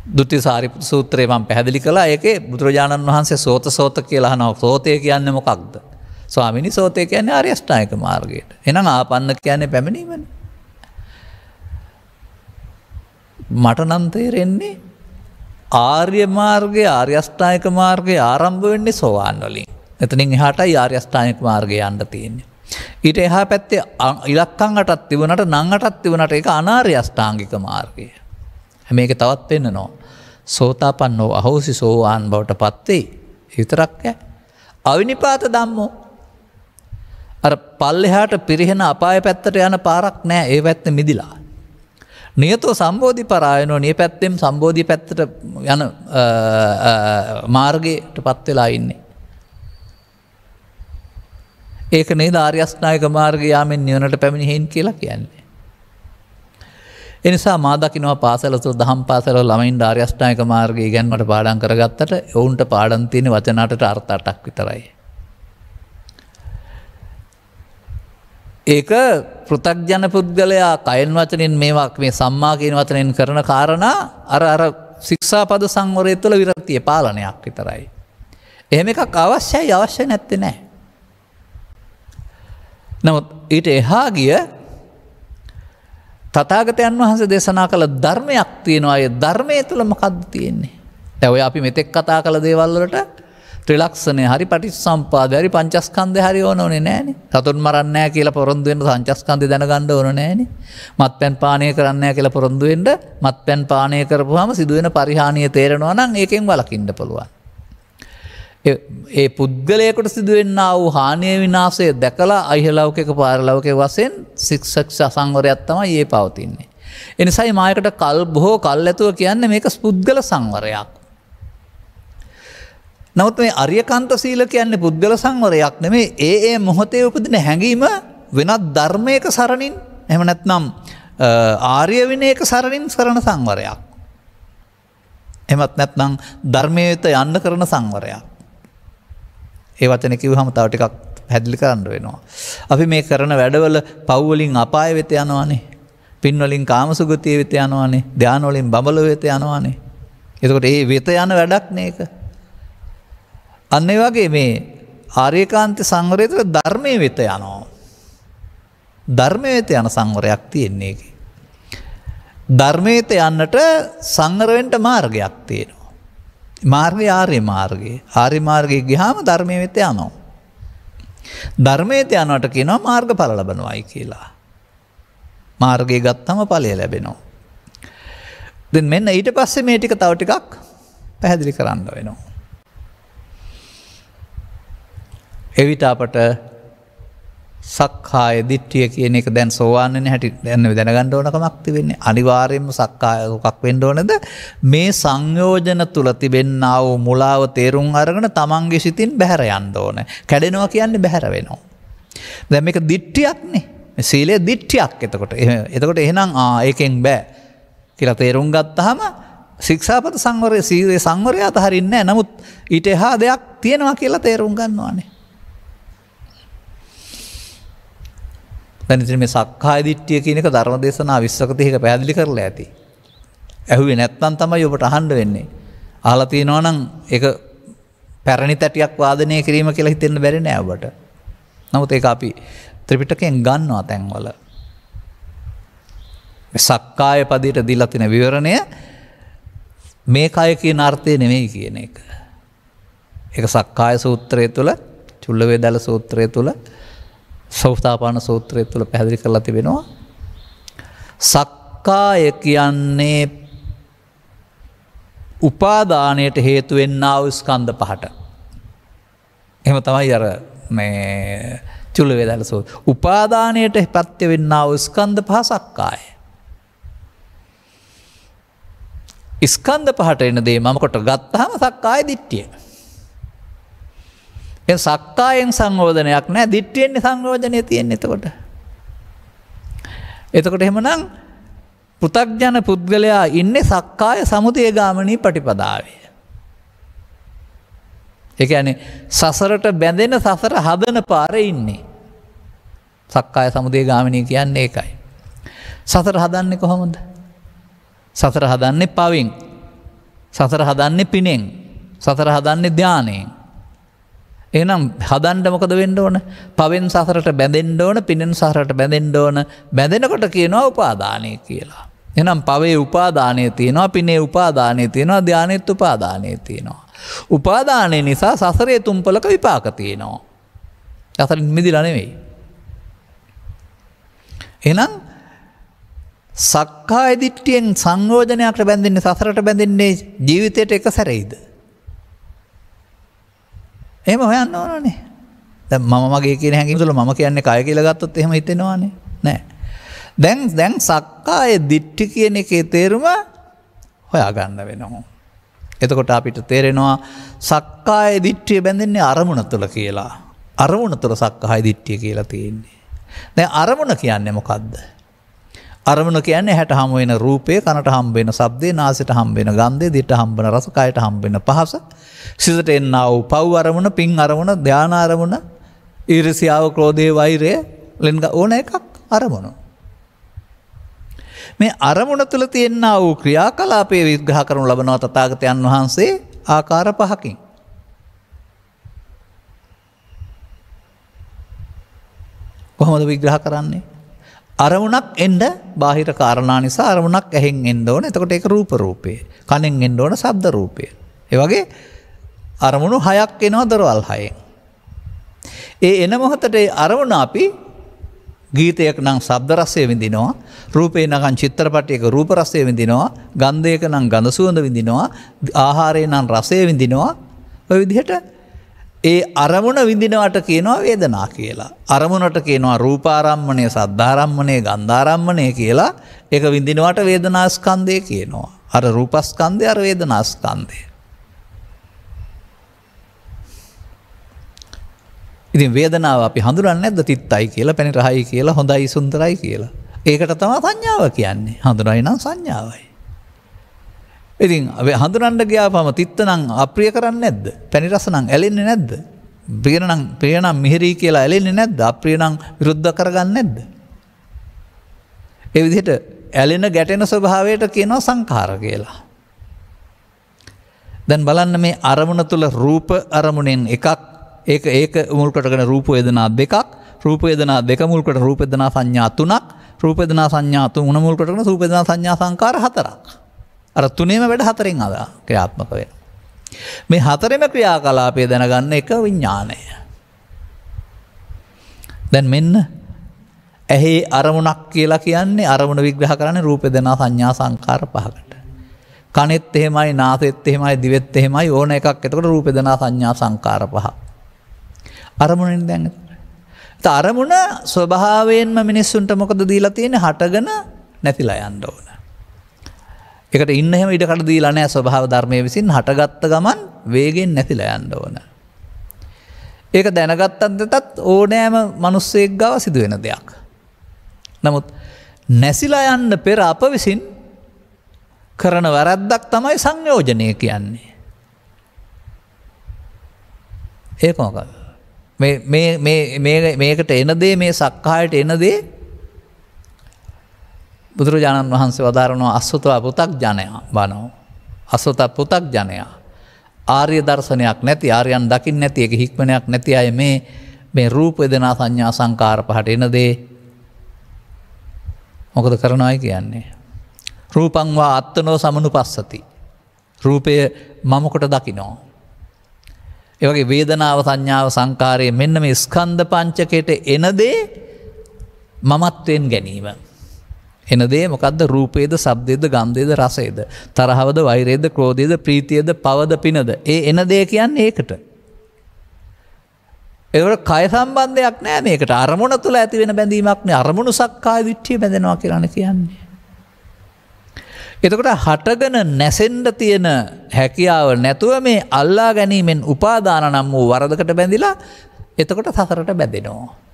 දුට්ටි සාරිපුත්‍ර සූත්‍රයේ මම පැහැදිලි කළා. ඒකේ බුදුරජාණන් වහන්සේ සෝත කියලා අහනවා. සෝතය කියන්නේ මොකක්ද? ස්වාමීනි සෝතය කියන්නේ ආර්ය අෂ්ටාංගික මාර්ගයට. එහෙනම් ආපන්න කියන්නේ පැමිණීමනේ. මට නම් තේරෙන්නේ ආර්ය මාර්ගය ආර්ය අෂ්ටාංගික මාර්ගය ආරම්භ වෙන්නේ සෝවාන් වලින්. එතනින් එහාටයි ආර්ය අෂ්ටාංගික මාර්ගය යන්න තියෙන්නේ. ඊට එහා පැත්තේ ඉලක්කම් 8ක් තිබුණාට නම් 8ක් තිබුණාට ඒක අනාර්ය අෂ්ටාංගික මාර්ගය. මේක තවත් පෙන්නනවා. සෝතාපන්නෝ අහෝසි සෝවාන් බවට පත් වෙයි. විතරක් ඈ. අවිනිපාත ධම්මෝ. අර පල්ලෙහාට පිරිහෙන අපාය පැත්තට යන පාරක් නෑ. ඒ පැත්තේ මිදිලා. නියතෝ සම්බෝධි පරායනෝ නිය පැත්තෙන් සම්බෝධි පැත්තට යන මාර්ගයට පත් වෙලා ඉන්නේ. ඒක නේද ආර්ය අෂ්ටාංගික මාර්ගය යාමෙන් නිවනට පැමිණෙහින් කියලා කියන්නේ. ඒ නිසා මා දකින්නවා පාසල තුල දහම් පාසල ළමයින්ට ආර්ය අෂ්ටාංගික මාර්ගය ඉගෙනීමට පාඩම් කරගත්තට ඔවුන්ට පාඩම් තියෙන වචන 8ට අර්ථ 8ක් විතරයි. ඒක පෘථග්ජන පුද්ගලයා කයෙන් වචනෙන් මේවා මේ සම්මා කියන වචනෙන් කරන කාරණා අර ශික්ෂාපද සංවරය තුළ විරතිය පාලනයක් විතරයි. එහෙම එකක් අවශ්‍යයි අවශ්‍ය නැත්තේ නෑ. නමුත් ඊට එහා ගිය තථාගතයන් වහන්සේ දේශනා කළ ධර්මයක් තියෙනවා. ඒ ධර්මයේ තුල මොකක්ද තියෙන්නේ? දැන් ඔය අපි මෙතෙක් කතා කළ දේවල් වලට ත්‍රිලක්ෂණය හරි පටිච්චසමුප්පාදය හරි පංචස්කන්ධය හරි ඕනේ නෑනේ. සතුන් මරන්නේ නැහැ කියලා පොරොන්දු වෙන්න පංචස්කන්ධය දැනගන්න ඕන නෑනේ. මත්පැන් පානය කරන්නේ නැහැ කියලා පොරොන්දු වෙන්න මත්පැන් පානය කරපුවාම සිදුවෙන පරිහානිය තේරෙනවා නම් ඒකෙන් වළකින්න පුළුවන්. ඒ පුද්ගලයාට සිදුවෙනා වූ හානිය විනාශය දැකලා අයිහලෞකික පාරලෞකික වශයෙන් ශික්ෂක සංවරයක් තමයි මේ පවතින්නේ. ඒ නිසායි මායකට බොහෝ කල් ඇතුව කියන්නේ මේක පුද්ගල සංවරයක්. නමුත් මේ අරියකාන්ත සීල කියන්නේ පුද්ගල සංවරයක් නෙමෙයි. ඒ මොහොතේ උපදින හැඟීම වෙනත් ධර්මයක සරණින් එහෙම නැත්නම් ආර්ය විනයක සරණින් කරන සංවරයක්. එහෙමත් නැත්නම් ධර්මයේ වෙත යන්න කරන සංවරයක්. ඒ වචනේ කිව්වහම තව ටිකක් පැහැදිලි කරන්න වෙනවා. අපි මේ කරන වැඩවල පව් වලින් අපාය වෙත යනවානේ. පින් වලින් කාමසුගතිය වෙත යනවානේ. ධාන වලින් බඹල වෙත යනවානේ. එතකොට මේ වෙත යන වැඩක් නේක. අන්න ඒ වගේ මේ ආර්යකාන්ත සංවරය තුළ ධර්මයේ වෙත යනවා. ධර්මයේ වෙත යන සංවරයක් තියෙන්නේ ඒකේ. ධර්මයේ වෙත යන්නට සංවර වෙන්න මාර්ගයක් තියෙනවා. මාර්ගය ආර්ය මාර්ගය. ආර්ය මාර්ගයේ ගියාම ධර්මයේ වෙත යනවා. ධර්මයේ වෙත යනවට කියනවා මාර්ගඵල ලබනවායි කියලා. මාර්ගය ගත්තම ඵලය ලැබෙනවා. දැන් මෙන්න ඊට පස්සේ මේ ටික තව ටිකක් පැහැදිලි කරන්න වෙනවා. එවිට අපට සක්කාය දිට්ඨිය කියන එක දැන් සෝවාන් වෙන හැටි දැන් දැනගන්න ඕනකමක් තිබෙන්නේ. අනිවාර්යයෙන්ම සක්කාය මොකක් වෙන්න ඕනද? මේ සංයෝජන තුල තිබෙන්නා වූ මුලාව තේරුම් අරගෙන තමන්ගේ සිතින් බැහැර යන්න ඕන. කැඩෙනවා කියන්නේ බැහැර වෙනවා. දැන් මේක දිට්ඨියක්නේ. මේ සීලය දිට්ඨියක්. එතකොට එහෙනම් ඒකෙන් බෑ කියලා තේරුම් ගත්තාම ශික්ෂාපද සංවරය සීලේ සංවරය අතහරින්නේ නැහැ. නමුත් ඊට එහා දෙයක් තියෙනවා කියලා තේරුම් ගන්නවානේ. දැන් ඉතින් මේ සක්කාය දිට්ඨිය කියන එක ධර්ම දේශනා 20ක පැහැදිලි කරලා ඇති. ඇහුවේ නැත්නම් තමයි ඔබට අහන්න වෙන්නේ. අහලා තියෙනවා නම් ඒක පැරණි තැටියක් වාදනය කිරීම කියලා හිතෙන්න බැරි නෑ ඔබට. නමුත් ඒක අපි ත්‍රිපිටකයෙන් ගන්නවා තැන්වල. මේ සක්කාය පදයට දීලා තියෙන විවරණය මේ කය කියන අර්ථය නෙමෙයි කියන එක. ඒක සක්කාය සූත්‍රය තුළ, චුල්ල වේදාල සූත්‍රය තුළ, සෝතාපන්න සූත්‍රය තුළ පැහැදිලි කරලා තිබෙනවා. සක්කාය කියන්නේ උපාදානයට හේතු වෙන්නා වූ ස්කන්ධ පහට. එහෙම තමයි අර මේ චුල්ල වේදාල සූත්‍රය. උපාදානයට පත්‍ය වෙන්නා වූ ස්කන්ධ පහ සක්කාය. ස්කන්ධ පහට එන දේ මම කොට ගත්තාම සක්කාය දිට්ඨිය. ඒ සක්කායෙන් සංයෝජනයක් නැහැ, දිට්ඨියෙන්නේ සංයෝජනය තියෙන්නේ එතකොට. එතකොට එහෙමනම් පෘථග්ජන පුද්ගලයා ඉන්නේ සක්කාය සමුදය ගාමිනී ප්‍රතිපදාවේ. ඒ කියන්නේ සසරට බැඳෙන සසර හදන පාරේ ඉන්නේ. සක්කාය සමුදය ගාමිනී කියන්නේ ඒකයි. සසර හදන්නේ කොහොමද? සසර හදන්නේ පවෙන්. සසර හදන්නේ පිනෙන්. සසර හදන්නේ ධානයෙන්. එහෙනම් හදන්න මොකද වෙන්න ඕන? පවෙන් සසරට බැඳෙන්න ඕන, පිනෙන් සසරට බැඳෙන්න ඕන. බැඳෙනකොට කියනවා උපාදානය කියලා. එහෙනම් පවේ උපාදානය තියෙනවා, පිනේ උපාදානය තියෙනවා, ධානයෙත් උපාදානය තියෙනවා. උපාදානය නිසා සසරේ තුම්පලක විපාක තියෙනවා. සසරින් මිදිලා නෙවෙයි. එහෙනම් සක්කාය දිට්ඨියෙන් සංයෝජනයකට බැඳෙන්නේ, සසරට බැඳෙන්නේ ජීවිතයට එක සැරේද? එහෙම හොයන්න ඕනනේ. දැන් මම මගේ කියන හැඟීම තුළ මම කියන්නේ කය කියලා ගත්තොත් එහෙම හිතෙනවානේ. නෑ. දැන් සක්කාය දිට්ඨි කියන එකේ තේරුම හොයාගන්න වෙනවා. එතකොට අපිට තේරෙනවා සක්කාය දිට්ඨිය බැඳෙන්නේ අරමුණ තුළ කියලා. අරමුණ තුළ සක්කාය දිට්ඨිය කියලා තියෙන්නේ. දැන් අරමුණ කියන්නේ මොකද්ද? අරමුණ කියන්නේ හැට හම් වෙන රූපේ, කනට හම් වෙන ශබ්දේ, නාසයට හම් වෙන ගන්ධේ, දිවට හම් වෙන රස, කයට හම් වෙන පහස, සිතට එන්නා වූ පව් අරමුණ, පින් අරමුණ, ධාන අරමුණ, ඊර්ෂ්‍යාව, ක්‍රෝධය, වෛරය, ඕන එකක් අරමුණ. මේ අරමුණ තුළ තියෙනා වූ ක්‍රියාකලාපයේ විග්‍රහ කරනු ලබනවා තථාගතයන් වහන්සේ ආකාර පහකින්. කොහොමද විග්‍රහ කරන්නේ? අරමුණක් එන්න බාහිර කාරණා නිසා අරමුණක් ඇහෙන් එන්න ඕන. එතකොට ඒක රූපේ. කනෙන් එන්න ඕන ශබ්ද රූපේ. ඒ වගේ අරමුණු 6ක් එනවා දරවල් 6න්. ඒ එන මොහොතේ අරමුණ අපි ගීතයක නම් ශබ්ද රසය විඳිනවා, රූපේ නම් චිත්‍රපටයක රූප රසය විඳිනවා, ගන්ධයක නම් ගඳ සුවඳ විඳිනවා, ආහාරේ නම් රසය විඳිනවා. ඔය විදිහට ඒ අරමුණ විඳිනවට කියනවා වේදනා කියලා. අරමුණට කියනවා රූපාරම්මණය, සද්ධාරම්මණය, ගන්ධාරම්මණය කියලා. ඒක විඳිනවට වේදනා ස්කන්ධය කියනවා. අර රූපස්කන්ධය, අර වේදනා ස්කන්ධය. ඉතින් වේදනාව අපි හඳුනන්නේ නැද්ද? තිත්තයි කියලා, පැණි රහයි කියලා, හොඳයි සුන්දරයි කියලා. ඒකට තමයි සංඥාව කියන්නේ. හඳුනයි නම් සංඥාවයි. ඉතින් හඳුනන්න ගියාපම තිත්ත නම් අප්‍රිය කරන්නේ නැද්ද? පැණි රස නම් ඇලෙන්නේ නැද්ද? ප්‍රිය නම් මිහිරි කියලා ඇලෙන්නේ නැද්ද? අප්‍රිය නම් විරුද්ධ කරගන්නේ නැද්ද? ඒ විදිහට ඇලෙන ගැටෙන ස්වභාවයට කියනවා සංඛාර කියලා. දැන් බලන්න මේ අරමුණ තුල රූප අරමුණෙන් එකක්, ඒක මුල් කොටගෙන රූප වේදනා දෙකක්, රූප වේදනා දෙක මුල් කොට රූප වේදනා සංඥා තුනක්, රූප වේදනා සංඥා තුන මුල් කොටගෙන රූප වේදනා සංඥා සංකාර හතරක්. අර තුනේම වැඩ හතරෙන් ක්‍රියාත්මක වෙනවා. මේ හතරෙම ක්‍රියාකලාපය දැනගන්න එක විඥානය. දැන් මෙන්න ඇහි අරමුණක් කියලා කියන්නේ අරමුණ විග්‍රහ කරන්නේ රූප වේදනා සංඥා සංකාර පහකට. කනෙත් එහෙමයි, නාසෙත් එහෙමයි, දිවෙත් එහෙමයි, ඕන එකක්. එතකොට රූප වේදනා සංඥා සංකාර පහ. අරමුණෙන් දැන් අරමුණ ස්වභාවයෙන්ම මිනිස්සුන්ට මොකද දීලා තියෙන්නේ? හටගෙන නැතිලා යන්න ඕන. ඒකට ඉන්න හැම ඉඩකඩ දීලා නැහැ. ස්වභාව ධර්මයේ විසින් හටගත්ත ගමන් වේගෙන් නැතිලා යන්න ඕන. ඒක දැනගත්තත් නැතත් ඕනෑම මිනිස්සෙක් ගාව සිදුවෙන දෙයක්. නමුත් නැසිලා යන්න පෙර අප විසින් කරන වැරද්දක් තමයි සංයෝජනය කියන්නේ. ඒක මොකක්ද? මේකට එන දේ, මේ සක්කායට එන දේ බුදුරජාණන් වහන්සේ වදාරනවා අසුතවා පුතග්ජනයා බණෝ. අසුත පුතග්ජනයා ආර්ය දර්ශනයක් නැති, ආර්යයන් දකින්න නැති, ඒක හික්මනයක් නැති අය මේ රූප වේදනා සංඥා සංකාර පහට එන දේ මොකද කරනවයි කියන්නේ? රූපං වා අත්තනෝ සමනුපස්සති. රූපය මමකට දකිනවා. ඒ වගේ වේදනාව සංඥාව සංකාරයේ මෙන්න මේ ස්කන්ධ පංචකයට එන දේ මමත්වෙන් ගැනීම. එන දේ මොකද්ද? රූපේද, ශබ්දේද, ගන්ධේද, රසේද, තරහවද, වෛරයේද, ක්‍රෝධයේද, ප්‍රීතියේද, පවද, පිනද. එන දේ කියන්නේ ඒකට. ඒකට කය සම්බන්ධයක් නෑ මේකට. අරමුණ තුල ඇති වෙන බැඳීමක් නෑ. අරමුණු සක්කාය දිට්ඨිය බැඳෙනවා කියලා කියන්නේ. එතකොට හටගෙන නැසෙන්න තියෙන හැකියාව නැතුව මේ අල්ලා ගැනීමෙන් උපාදාන නම් වූ වරදකට බැඳිලා එතකොට සසරට බැඳෙනවා.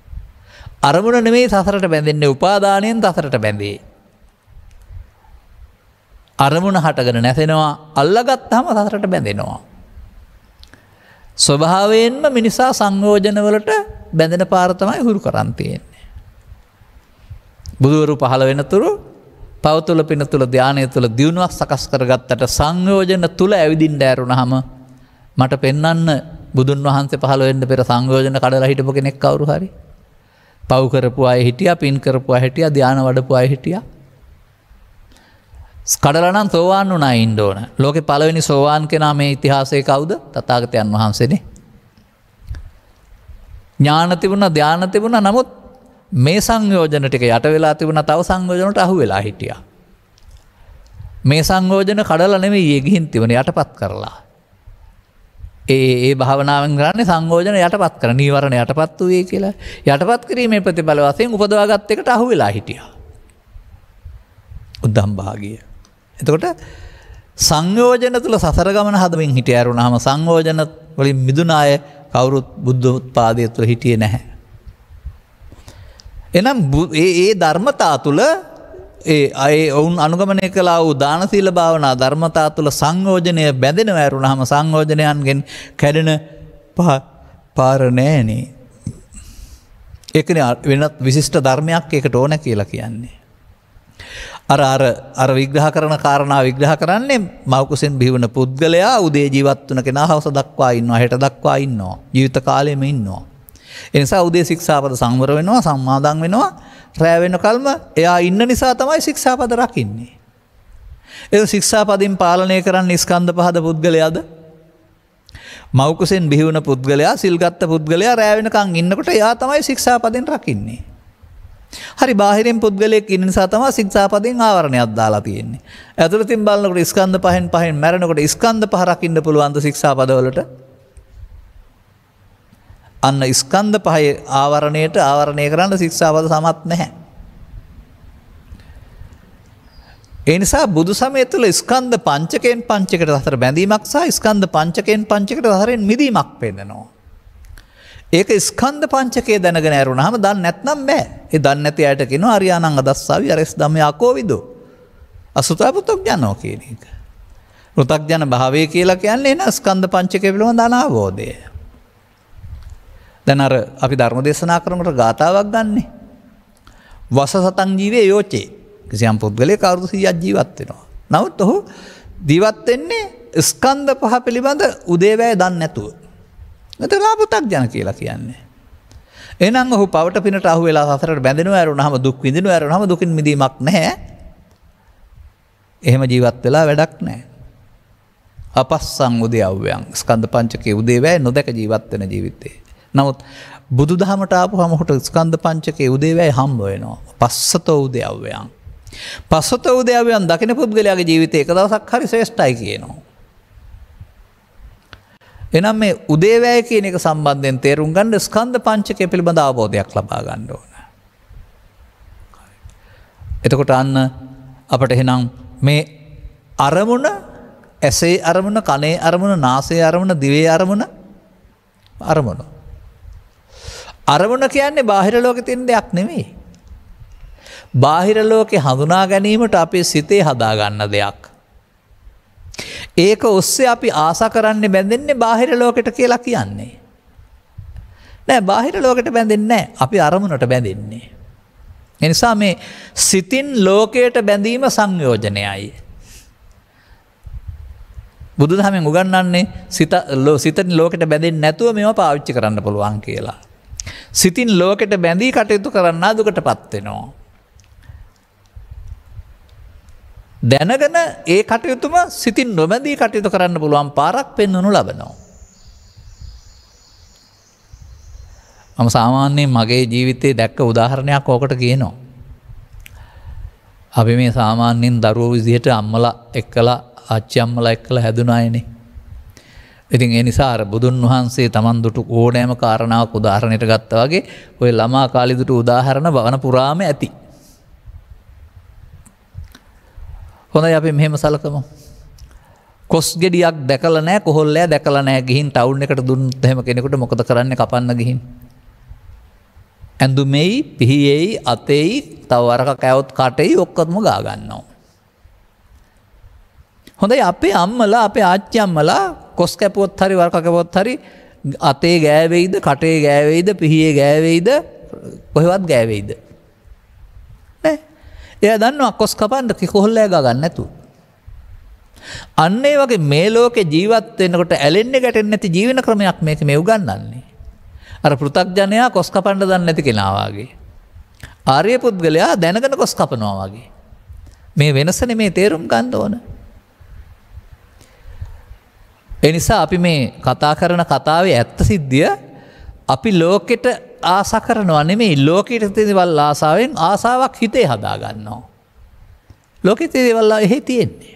අරමුණ නෙමෙයි සසරට බැඳෙන්නේ, උපාදානයෙන් සසරට බැඳේ. අරමුණ හටගෙන නැසෙනවා, අල්ලගත්තාම සසරට බැඳෙනවා. ස්වභාවයෙන්ම මිනිසා සංයෝජන වලට බැඳෙන පාර තමයි හුරු කරන් තියෙන්නේ. බුදුවරු පහළ වෙනතුරු පව තුළ, පින තුළ, ධානය තුළ දියුණුවක් සකස් කරගත්තට සංයෝජන තුළ ඇවිදින්න ඇරුණාම මට පෙන්වන්න බුදුන් වහන්සේ පහළ වෙන්න පෙර සංයෝජන කඩලා හිටපු කෙනෙක් කවුරු හරි? පව් කරපු අය හිටියා, පින් කරපු අය හිටියා, ධාන වඩපු අය හිටියා. කඩලා නම් සෝවාන් වුණා ඉන්න ඕන. ලෝකේ පළවෙනි සෝවාන් කෙනා මේ ඉතිහාසයේ කවුද? තථාගතයන් වහන්සේනේ. ඥාන තිබුණා, ධාන තිබුණා, නමුත් මේ සංයෝජන ටික යට වෙලා තිබුණා, තව සංයෝජන වලට අහු වෙලා හිටියා. මේ සංයෝජන කඩලා නෙමෙයි ගිහින් තිබුණේ, යටපත් කරලා. ඒ භාවනාවෙන් කරන්නේ සංයෝජන යටපත් කරන, නීවරණ යටපත් වූයේ කියලා. යටපත් කිරීමේ ප්‍රතිඵල වශයෙන් උපදවාගත් එකට අහු වෙලා හිටියා. උද්දම් භාගිය. එතකොට සංයෝජන තුල සසර ගමන හදමින් හිටිය ඇරුණාම සංයෝජන වලින් මිදුණ අය කවුරුත් බුද්ධ උත්පාදයේ තුල හිටියේ නැහැ. එනම් ඒ ධර්මතා තුල ඒ ඔවුන් අනුගමනය කළා වූ දාන සීල භාවනා ධර්මතා තුල සංයෝජනය බැඳෙනව ඇරුණාම සංයෝජනයන්ගෙන් කැඩෙන පාර නෑනේ. ඒකනේ වෙනත් විශිෂ්ට ධර්මයක් ඒකට ඕන කියලා කියන්නේ. අර විග්‍රහ කරන කාරණා විග්‍රහ කරන්නේ මව්කුසෙන් බිහිවන පුද්ගලයා උදේ ජීවත් වුණ කෙනා හවස දක්වා ඉන්නවා, හෙට දක්වා ඉන්නවා, ජීවිත කාලෙම ඉන්නවා. ඒ නිසා උදේ ශික්ෂාපද සංවර වෙනවා, සම්මාදන් වෙනවා, රැ වෙනකල්ම එයා ඉන්න නිසා තමයි ශික්ෂාපද රකින්නේ. ඒ ශික්ෂාපදින් පාලනය කරන්නේ ස්කන්ධ පහද පුද්ගලයාද? මව්කුසෙන් බිහිවන පුද්ගලයා, සිල්ගත්ත පුද්ගලයා රැ වෙනකන් ඉන්නකොට එයා තමයි ශික්ෂාපදෙන් රකින්නේ. හරි බාහිරින් පුද්ගලයෙක් ඉන්න නිසා තමයි ශික්ෂාපදෙන් ආවරණයක් දාලා තියෙන්නේ. ඇතුළතින් බලනකොට ස්කන්ධ පහෙන් මැරෙනකොට ස්කන්ධ පහ රකින්න පුළුවන් ද ශික්ෂාපද වලට? අන්න ස්කන්ධ පහේ ආවරණය කරන්න ශික්ෂාපද සමත් නැහැ. ඒ නිසා බුදු සමය තුළ ස්කන්ධ පංචකයෙන් පංචකට හතර බැඳීමක් සහ ස්කන්ධ පංචකයෙන් පංචකට හතරෙන් මිදීමක් පෙන්නනවා. ඒක ස්කන්ධ පංචකය දැනගෙන ඇරුණාම දන්නේ නැත්නම් බෑ. ඒ දන්නේ නැති අයට කියනවා අරියානං අදස්සාවි අරස් ධම්මේ අකෝවිදෝ. අසුතව පුතග්ජනෝ කියන එක. පුතග්ජන භාවය කියලා කියන්නේ එන ස්කන්ධ පංචකය පිළිබඳ අනාවෝදය. දැන් අර අපි ධර්ම දේශනා කරනකොට ගාතාවක් ගන්නෙ. වස සතං ජීවේ යෝචේ. කිසියම් පුද්ගලයෙක් අවුරුදු 100ක් ජීවත් වෙනවා. නමුත් ඔහු ජීවත් වෙන්නේ ස්කන්ධ පහ පිළිබඳ උදේවැය දන්නේ නැතුව. එතන පුතග්ජන කියලා කියන්නේ. එහෙනම් ඔහු පවට පිනට අහු වෙලා සසරට බැඳෙනවා ඇරුණාම දුක් විඳිනවා ඇරුණාම දුකින් මිදීමක් නැහැ. එහෙම ජීවත් වෙලා වැඩක් නැහැ. අපස්සං උදේව්‍යං ස්කන්ධ පංචකයේ උදේවැය නොදක ජීවත් වෙන ජීවිතේ. නමුත් බුදුදහමට ආපුවම ඔහුට ස්කන්ධ පංචකයේ උදේවැය හම්බ වෙනවා. පස්සතෝ උදේව්‍යං. පස්සතෝ උදේව්‍යං දකින පුද්ගලයාගේ ජීවිතේ එක දවසක් හරි ශ්‍රේෂ්ඨයි කියනවා. එනම් මේ උදේවැය කියන එක සම්බන්ධයෙන් තේරුම් ගන්න ස්කන්ධ පංචකය පිළිබඳ අවබෝධයක් ලබා ගන්න ඕන. එතකොට අන්න අපට එහෙනම් මේ අරමුණ, ඇසේ අරමුණ, කනේ අරමුණ, නාසයේ අරමුණ, දිවේ අරමුණ අරමුණ කියන්නේ බාහිර ලෝකෙ තියෙන දෙයක් නෙමෙයි. බාහිර ලෝකෙ හඳුනා ගැනීමට අපේ සිතේ හදා ගන්න දෙයක්. ඒක ඔස්සේ අපි ආසා කරන්නේ බැඳෙන්නේ බාහිර ලෝකෙට කියලා කියන්නේ. නෑ බාහිර ලෝකෙට බැඳෙන්නේ නෑ. අපි අරමුණට බැඳෙන්නේ. ඒ නිසා මේ සිතින් ලෝකයට බැඳීම සංයෝජනයයි. බුදුදහමෙන් උගන්වන්නේ සිතින් ලෝකෙට බැඳෙන්නේ නැතුව මේවා පාවිච්චි කරන්න පුළුවන් කියලා. සිතින් ලෝකෙට බැඳී කටයුතු කරන්න දුකටපත් වෙනවා. දැනගෙන ඒ කටයුතුම සිතින් නොබැඳී කටයුතු කරන්න පුළුවන් පාරක් පෙන්වනු ලබනවා. මම සාමාන්‍යයෙන් මගේ ජීවිතේ දැක්ක උදාහරණයක් ඕකට කියනවා. අපි මේ සාමාන්‍යයෙන් දරුවෝ විදිහට අම්මලා එක්කලා ආච්චි අම්මලා එක්කලා හැදුන අයනේ. ඉතින් ඒ නිසා අර බුදුන් වහන්සේ Taman දුටු ඕනෑම කාරණාවක් උදාහරණයට ගත්තා වගේ ওই ළමා කාලේ දුටු උදාහරණ වවන පුරාම ඇති. හොඳයි අපි මෙහෙම සලකමු. කොස් ගෙඩියක් දැකලා නැහැ, කොහොල්ලෑ දැකලා නැහැ. ගිහින් ටවුන් එකට දුන්නොත් එහෙම කෙනෙකුට මොකද කරන්නේ? කපන්න ගිහින්. ඇඳුමේයි, පිහියේයි, අතේයි, තව වරක කැවොත් කටේයි ඔක්කොම ගා ගන්නවා. හොඳයි අපේ අම්මලා, අපේ ආච්චි අම්මලා කොස් කැපුවොත් හරි වරක කැපුවොත් හරි අතේ ගෑවෙයිද, කටේ ගෑවෙයිද, පිහියේ ගෑවෙයිද, කොහෙවත් ගෑවෙයිද? නෑ. එයා දන්නවා කොස් කපන්න කොහොල්ලෑ ගා ගන්න නැතුව. අන්න ඒ වගේ මේ ලෝකේ ජීවත් වෙනකොට ඇලෙන්නේ ගැටෙන්නේ නැති ජීවන ක්‍රමයක් මේක මේ උගන්වන්නේ. අර පෘථග්ජනයා කොස් කපන්න දන්නේ නැති කෙනා වගේ. ආර්ය පුද්ගලයා දැනගෙන කොස් කපනවා වගේ. මේ වෙනසනේ මේ තේරුම් ගන්න ඕන. ඒ නිසා අපි මේ කතා කරන කතාවේ ඇත්ත සිද්ධිය අපි ලෝකෙට ආසා කරනවා නෙමෙයි, ලෝකෙට තියෙන දේවල් ආසාවෙන් ආසාවක් හිතේ හදා ගන්නවා. ලෝකෙට තියෙන දේවල් එහෙ තියෙන්නේ.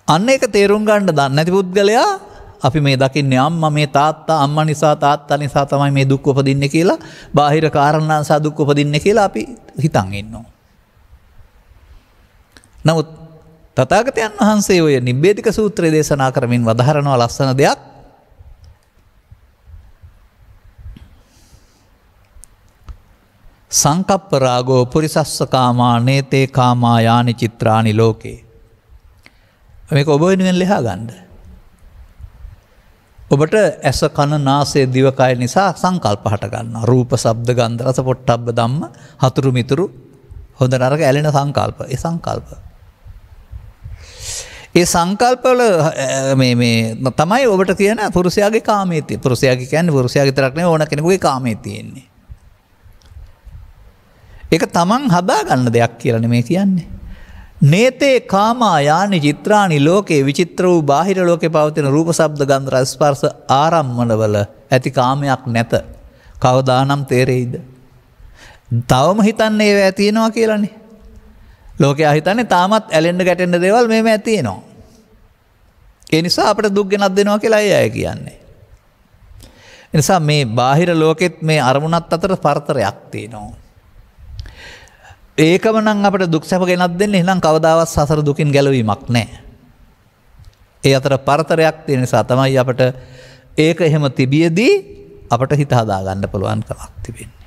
අන්න ඒක තේරුම් ගන්න දන්නේ නැති පුද්ගලයා අපි මේ දකින්නේ අම්මා මේ තාත්තා, අම්මා නිසා තාත්තා නිසා තමයි මේ දුක් උපදින්නේ කියලා, බාහිර කාරණා නිසා දුක් උපදින්නේ කියලා අපි හිතන් ඉන්නවා. නමුත් තථාගතයන් වහන්සේ ඔය නිබ්බේධික සූත්‍රය දේශනා කරමින් වදාරනවා ලස්සන දෙයක්. සංකප්ප රාගෝ පුරිසස්ස කාමා නේතේ කාමා යානි චිත්‍රානි ලෝකේ. මේක ඔබ වෙනුවෙන් ලියා ගන්න. ඔබට ඇස කන නාසය දිවකය නිසා සංකල්ප හට ගන්නවා. රූප, ශබ්ද, ගන්ධ, රස, පොට්ටබ්බ ධම්ම, හතුරු මිතුරු, හොඳ නරක ඇලෙන සංකල්ප. ඒ සංකල්ප. ඒ සංකල්පවල මේ තමයි ඔබට කියන පුරුෂයාගේ කාමයේ තියෙන්නේ. පුරුෂයාගේ කියන්නේ පුරුෂයා විතරක් නෙවෙයි ඕන කෙනෙකුගේ කාමයේ තියෙන්නේ. ඒක තමන් හදා ගන්න දෙයක් කියලා නෙමෙයි කියන්නේ. නේතේ කාමා යානි චිත්‍රානි ලෝකේ විචිත්‍ර වූ බාහිර ලෝකේ පවතින රූප, ශබ්ද, ගන්ධ, රස, ස්පර්ශ ආරම්මණවල ඇති කාමයක් නැත. කවදානම් තේරෙයිද? තවම හිතන්නේ ඒවා තියෙනවා කියලානේ. ලෝකයා හිතන්නේ තාමත් ඇලෙන්න ගැටෙන්න දේවල් මේව තියෙනවා. ඒ නිසා අපිට දුක් ගෙනත් දෙනවා කියලා අය කියන්නේ. ඒ නිසා මේ බාහිර ලෝකෙත් මේ අරමුණත් අතර පරතරයක් තියෙනවා. ඒකම නම් අපිට දුක් සැප ගෙනත් දෙන්නේ එහෙනම් කවදාවත් සසර දුකින් ගැලවීමක් නැහැ. ඒ අතර පරතරයක් තියෙන නිසා තමයි අපිට ඒක එහෙම තිබියදී අපිට හිත හදා ගන්න පුළුවන් කමක් තිබෙන්නේ.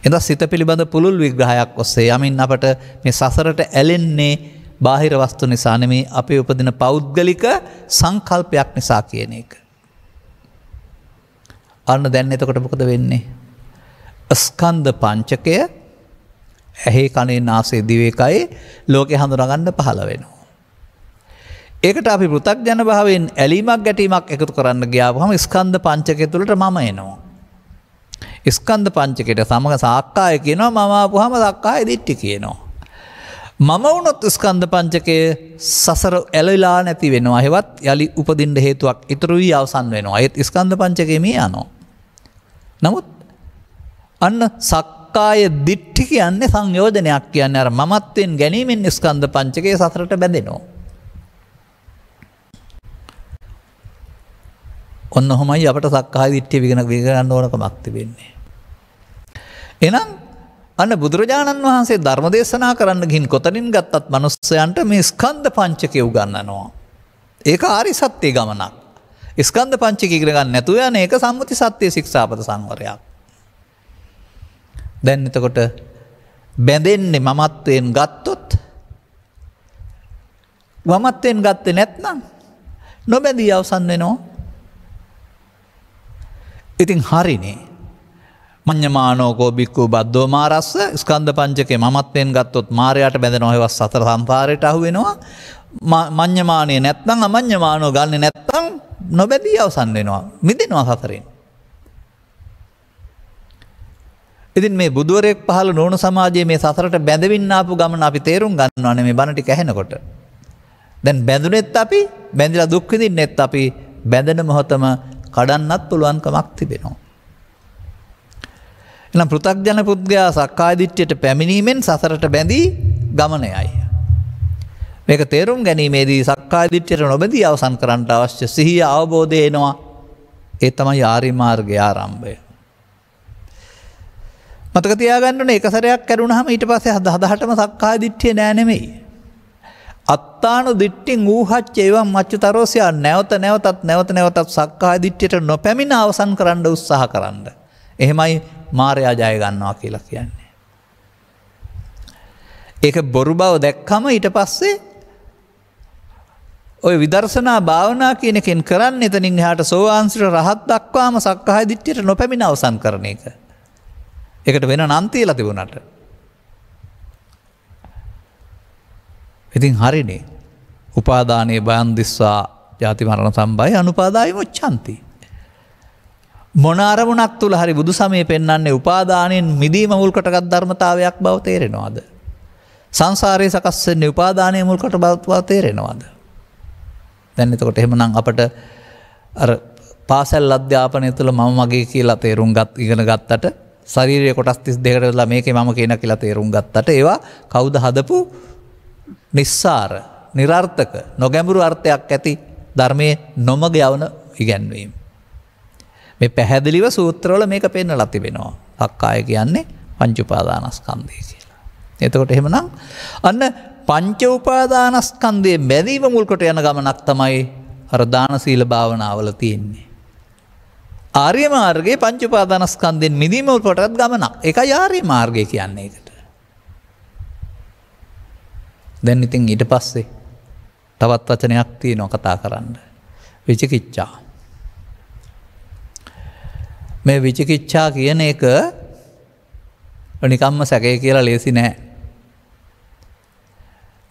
එතන සිත පිළිබඳ පුළුල් විග්‍රහයක් ඔස්සේ යමින් අපට මේ සසරට ඇලෙන්නේ බාහිර වස්තු නිසා නෙමෙයි අපේ උපදින පෞද්ගලික සංකල්පයක් නිසා කියන එක. අන්න දැන් එතකොට මොකද වෙන්නේ? ස්කන්ධ පංචකය ඇහි කනේ නාසයේ දිවේ කයේ ලෝකේ හඳුනා ගන්න පහළ වෙනවා. ඒකට අපි පෘථග්ජන භාවයෙන් ඇලීමක් ගැටීමක් එකතු කරන්න ගියාම ස්කන්ධ පංචකය තුළට මම එනවා. ස්කන්ධ පංචකයට සමග සාක්කාය කියනවා මම ආපුවාම සක්කාය දිට්ඨි කියනවා. මම වුණොත් ස්කන්ධ පංචකයේ සසර ඇලවිලා නැති වෙනවා. හෙවත් යලි උපදින්න හේතුවක් ඉතුරු වී අවසන් වෙනවා. ඒත් ස්කන්ධ පංචකයේ මේ යනවා. නමුත් අන්න සක්කාය දිට්ඨි කියන්නේ සංයෝජනයක් කියන්නේ අර මමත්වෙන් ගැනීමෙන් ස්කන්ධ පංචකයේ සසරට බැඳෙනවා. ඔන්න ඔහොමයි අපට සක්කාය දිට්ඨිය විගණ ගන්න ඕනකමක් තිබෙන්නේ. එහෙනම් අන්න බුදුරජාණන් වහන්සේ ධර්ම දේශනා කරන්න ගිහින් කොතනින් ගත්තත් මිනිස්සයන්ට මේ ස්කන්ධ පංචකය උගන්වනවා. ඒක ආරි සත්‍ය ගමනක්. ස්කන්ධ පංචකය ඉගෙන ගන්න නැතුව යන ඒක සම්මුති සත්‍ය ශික්ෂාපද සංවරයක්. දැන් එතකොට බැඳෙන්නේ මමත්වයෙන් ගත්තොත් මමත්වයෙන් ගත්තේ නැත්නම් නොබැඳී අවසන් වෙනවා. ඉතින් හරිනේ. මඤ්ඤමානෝකෝ බික්ඛු බද්දෝ මාරස්ස ස්කන්ධ පංචකේ මමත්වෙන් ගත්තොත් මායයට බැඳෙනවා. ඒවා සතර සංසාරයට අහු වෙනවා. මඤ්ඤමානේ නැත්නම් අමඤ්ඤමානෝ ගන්නෙ නැත්නම් නොබැඳී අවසන් වෙනවා. මිදෙනවා සතරෙන්. ඉතින් මේ බුදුවරයෙක් පහළ නොවන සමාජයේ මේ සසරට බැඳවින්න ආපු ගමන අපි තේරුම් ගන්නවානේ මේ බණ ටික ඇහෙනකොට. දැන් බැඳුනෙත් අපි බැඳිලා දුක් විඳින්නෙත් අපි බැඳෙන මොහොතම කඩන්නත් පුළුවන් කමක් තිබෙනවා. එහෙනම් පෘථග්ජන පුද්ගලයා සක්කාය දිට්ඨියට පැමිණීමෙන් සසරට බැඳී ගමනයයි. මේක තේරුම් ගැනීමේදී සක්කාය දිට්ඨියට නොබැඳී අවසන් කරන්නට අවශ්‍ය සිහිය අවබෝධය එනවා. ඒ තමයි ආර්ය මාර්ගයේ ආරම්භය. මතක තියාගන්න ඕනේ එක සැරයක් කරුණාම ඊට පස්සේ හදහටම සක්කාය දිට්ඨිය නෑ නෙමෙයි. අත්තානු දිට්ඨින් ඌහච්ච එවම් මච්චුතරෝසියා නැවත නැවතත් සක්කාය දිට්ඨියට නොපැමිණ අවසන් කරන්න උත්සාහ කරන්න. එහෙමයි මාරයා ජය ගන්නවා කියලා කියන්නේ. ඒක බොරු බව දැක්කම ඊට පස්සේ ඔය විදර්ශනා භාවනා කියන එකෙන් කරන්නේ එතනින් එහාට සෝවාන්සිට රහත් දක්වාම සක්කාය දිට්ඨියට නොපැමිණ අවසන් කරන එක. ඒකට වෙන නම් තියලා තිබුණාට. ඉතින් හරිනේ. උපාදානයේ බයං දිස්සා ජාති මරණ සම්භය අනුපාදාය මුච්ඡanti. මොන අරමුණක් තුල හරි බුදු සමයේ පෙන්වන්නේ උපාදානයෙන් මිදීම මුල් කොටගත් ධර්මතාවයක් බව තේරෙනවද? සංසාරයේ සකස් වෙන්නේ උපාදානයේ මුල් කොට බව තේරෙනවද? දැන් එතකොට එහෙමනම් අපට අර පාසල් අධ්‍යාපනය තුළ මම මගේ කියලා තේරුම් ඉගෙන ගත්තට ශරීරයේ කොටස් 32කට වෙලා මේකේ මම කියන කියලා තේරුම් ගත්තට ඒවා කවුද හදපු නිස්සාර නිර්ාර්ථක නොගැඹුරු අර්ථයක් ඇති ධර්මයේ නොමග යවන ඉගැන්වීම. මේ පැහැදිලිව සූත්‍රවල මේක පෙන්නලා තිබෙනවා. සක්කාය කියන්නේ පංච උපාදානස්කන්ධය කියලා. එතකොට එහෙමනම් අන්න පංච උපාදානස්කන්ධයේ බැඳීම මුල් කොට යන ගමනක් තමයි අර දාන සීල භාවනාවල තියෙන්නේ. ආර්ය මාර්ගයේ පංච උපාදානස්කන්ධයෙන් මිදීම මුල් කොටත් ගමනක්. ඒකයි ආර්ය මාර්ගය කියන්නේ ඒකට. දැන් ඉතින් ඊට පස්සේ තවත් වචනයක් තියෙනවා කතා කරන්න. විචිකිච්ඡා. මේ විචිකිච්ඡා කියන එක නිකම්ම සැකය කියලා ලේසි නෑ.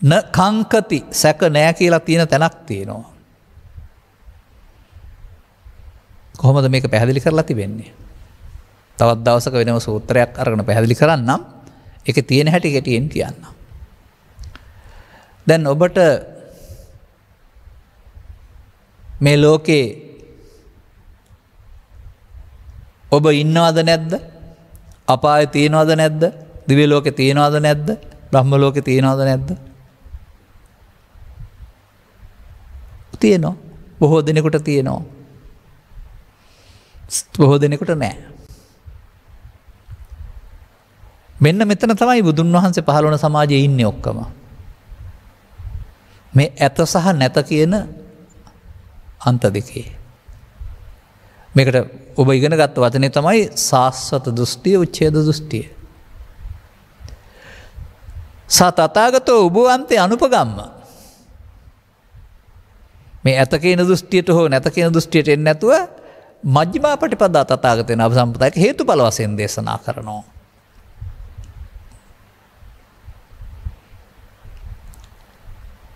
න කංකති සැක නෑ කියලා තියෙන තැනක් තියෙනවා. කොහොමද මේක පැහැදිලි කරලා තිබෙන්නේ? තවත් දවසක වෙනම සූත්‍රයක් අරගෙන පැහැදිලි කරන්නම්. ඒක තියෙන හැටි ගැටියෙන් කියන්න. දැන් ඔබට මේ ලෝකේ ඔබ ඉන්නවද නැද්ද? අපායේ තියෙනවද නැද්ද? දිව්‍ය ලෝකේ තියෙනවද නැද්ද? බ්‍රහ්ම ලෝකේ තියෙනවද නැද්ද? තියෙනවා. බොහෝ දෙනෙකුට තියෙනවා. බොහෝ දෙනෙකුට නෑ. මෙන්න මෙතන තමයි බුදුන් වහන්සේ පහළ වුණ සමාජයේ ඉන්නේ ඔක්කොම. මේ ඇත සහ නැත කියන අන්ත දෙකේ. මේකට ඔබ ඉගෙන ගත්ත වචනේ තමයි සාස්වත දෘෂ්ටිය උච්ඡේද දෘෂ්ටිය. සතතාගතෝ උභවන්තේ අනුපගම්ම. මේ ඇත කියන දෘෂ්ටියට හෝ නැත කියන දෘෂ්ටියට එන්නේ නැතුව මජ්ක්‍ධිමා පටිපදා තථාගතයන් අපසම්පදායක හේතුඵල වශයෙන් දේශනා කරනවා.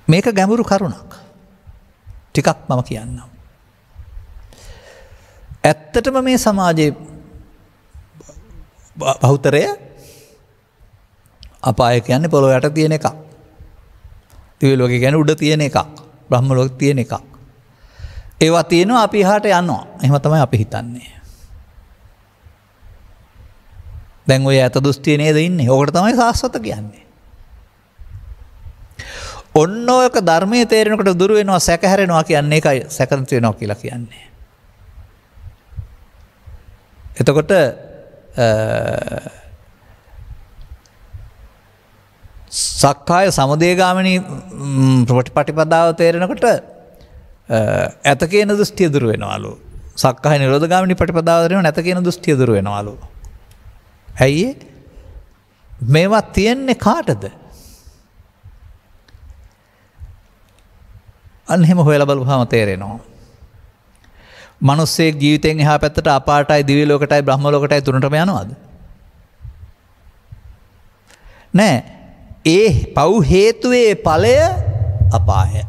මේක ගැඹුරු කරුණක්. ටිකක් මම කියන්නම්. ඇත්තටම මේ සමාජයේ බහුතරය අපාය කියන්නේ පොළොව යට තියෙන එකක්. දිව්‍ය ලෝකේ කියන්නේ උඩ තියෙන එකක්. බ්‍රහ්ම ලෝකේ තියෙන එකක්. ඒවා තියෙනවා අපි එහාට යනවා. එහෙම තමයි අපි හිතන්නේ. දැන් ඔය ඇත දෘෂ්ටිය නේද ඉන්නේ. ඕකට තමයි සාස්වත කියන්නේ. ඔන්න ඔයක ධර්මයේ තේරෙනකොට දුර වෙනවා සැක හැරෙනවා කියන්නේ ඒකයි සැකන්ත වෙනවා කියලා කියන්නේ. එතකොට සක්කාය සමුදයගාමිනී ප්‍රතිපදාව තේරෙනකොට ඇත කියන දෘෂ්ටිය දුර වෙනවලු. සක්කාය නිරෝධගාමිනී ප්‍රතිපදාව තේරෙනකොට නැත කියන දෘෂ්ටිය දුර වෙනවලු. ඇයි මේවා තියෙන්නේ කාටද? අන්න එහෙම හොයලා බලපුවාම තේරෙනවා. මිනිස්සෙක් ජීවිතෙන් එහා පැත්තට අපායටයි දිව්‍ය ලෝකයටයි බ්‍රහ්ම ලෝකයටයි තුනටම යනවද? නෑ. ඒ පව් හේතුවේ ඵලය අපාය.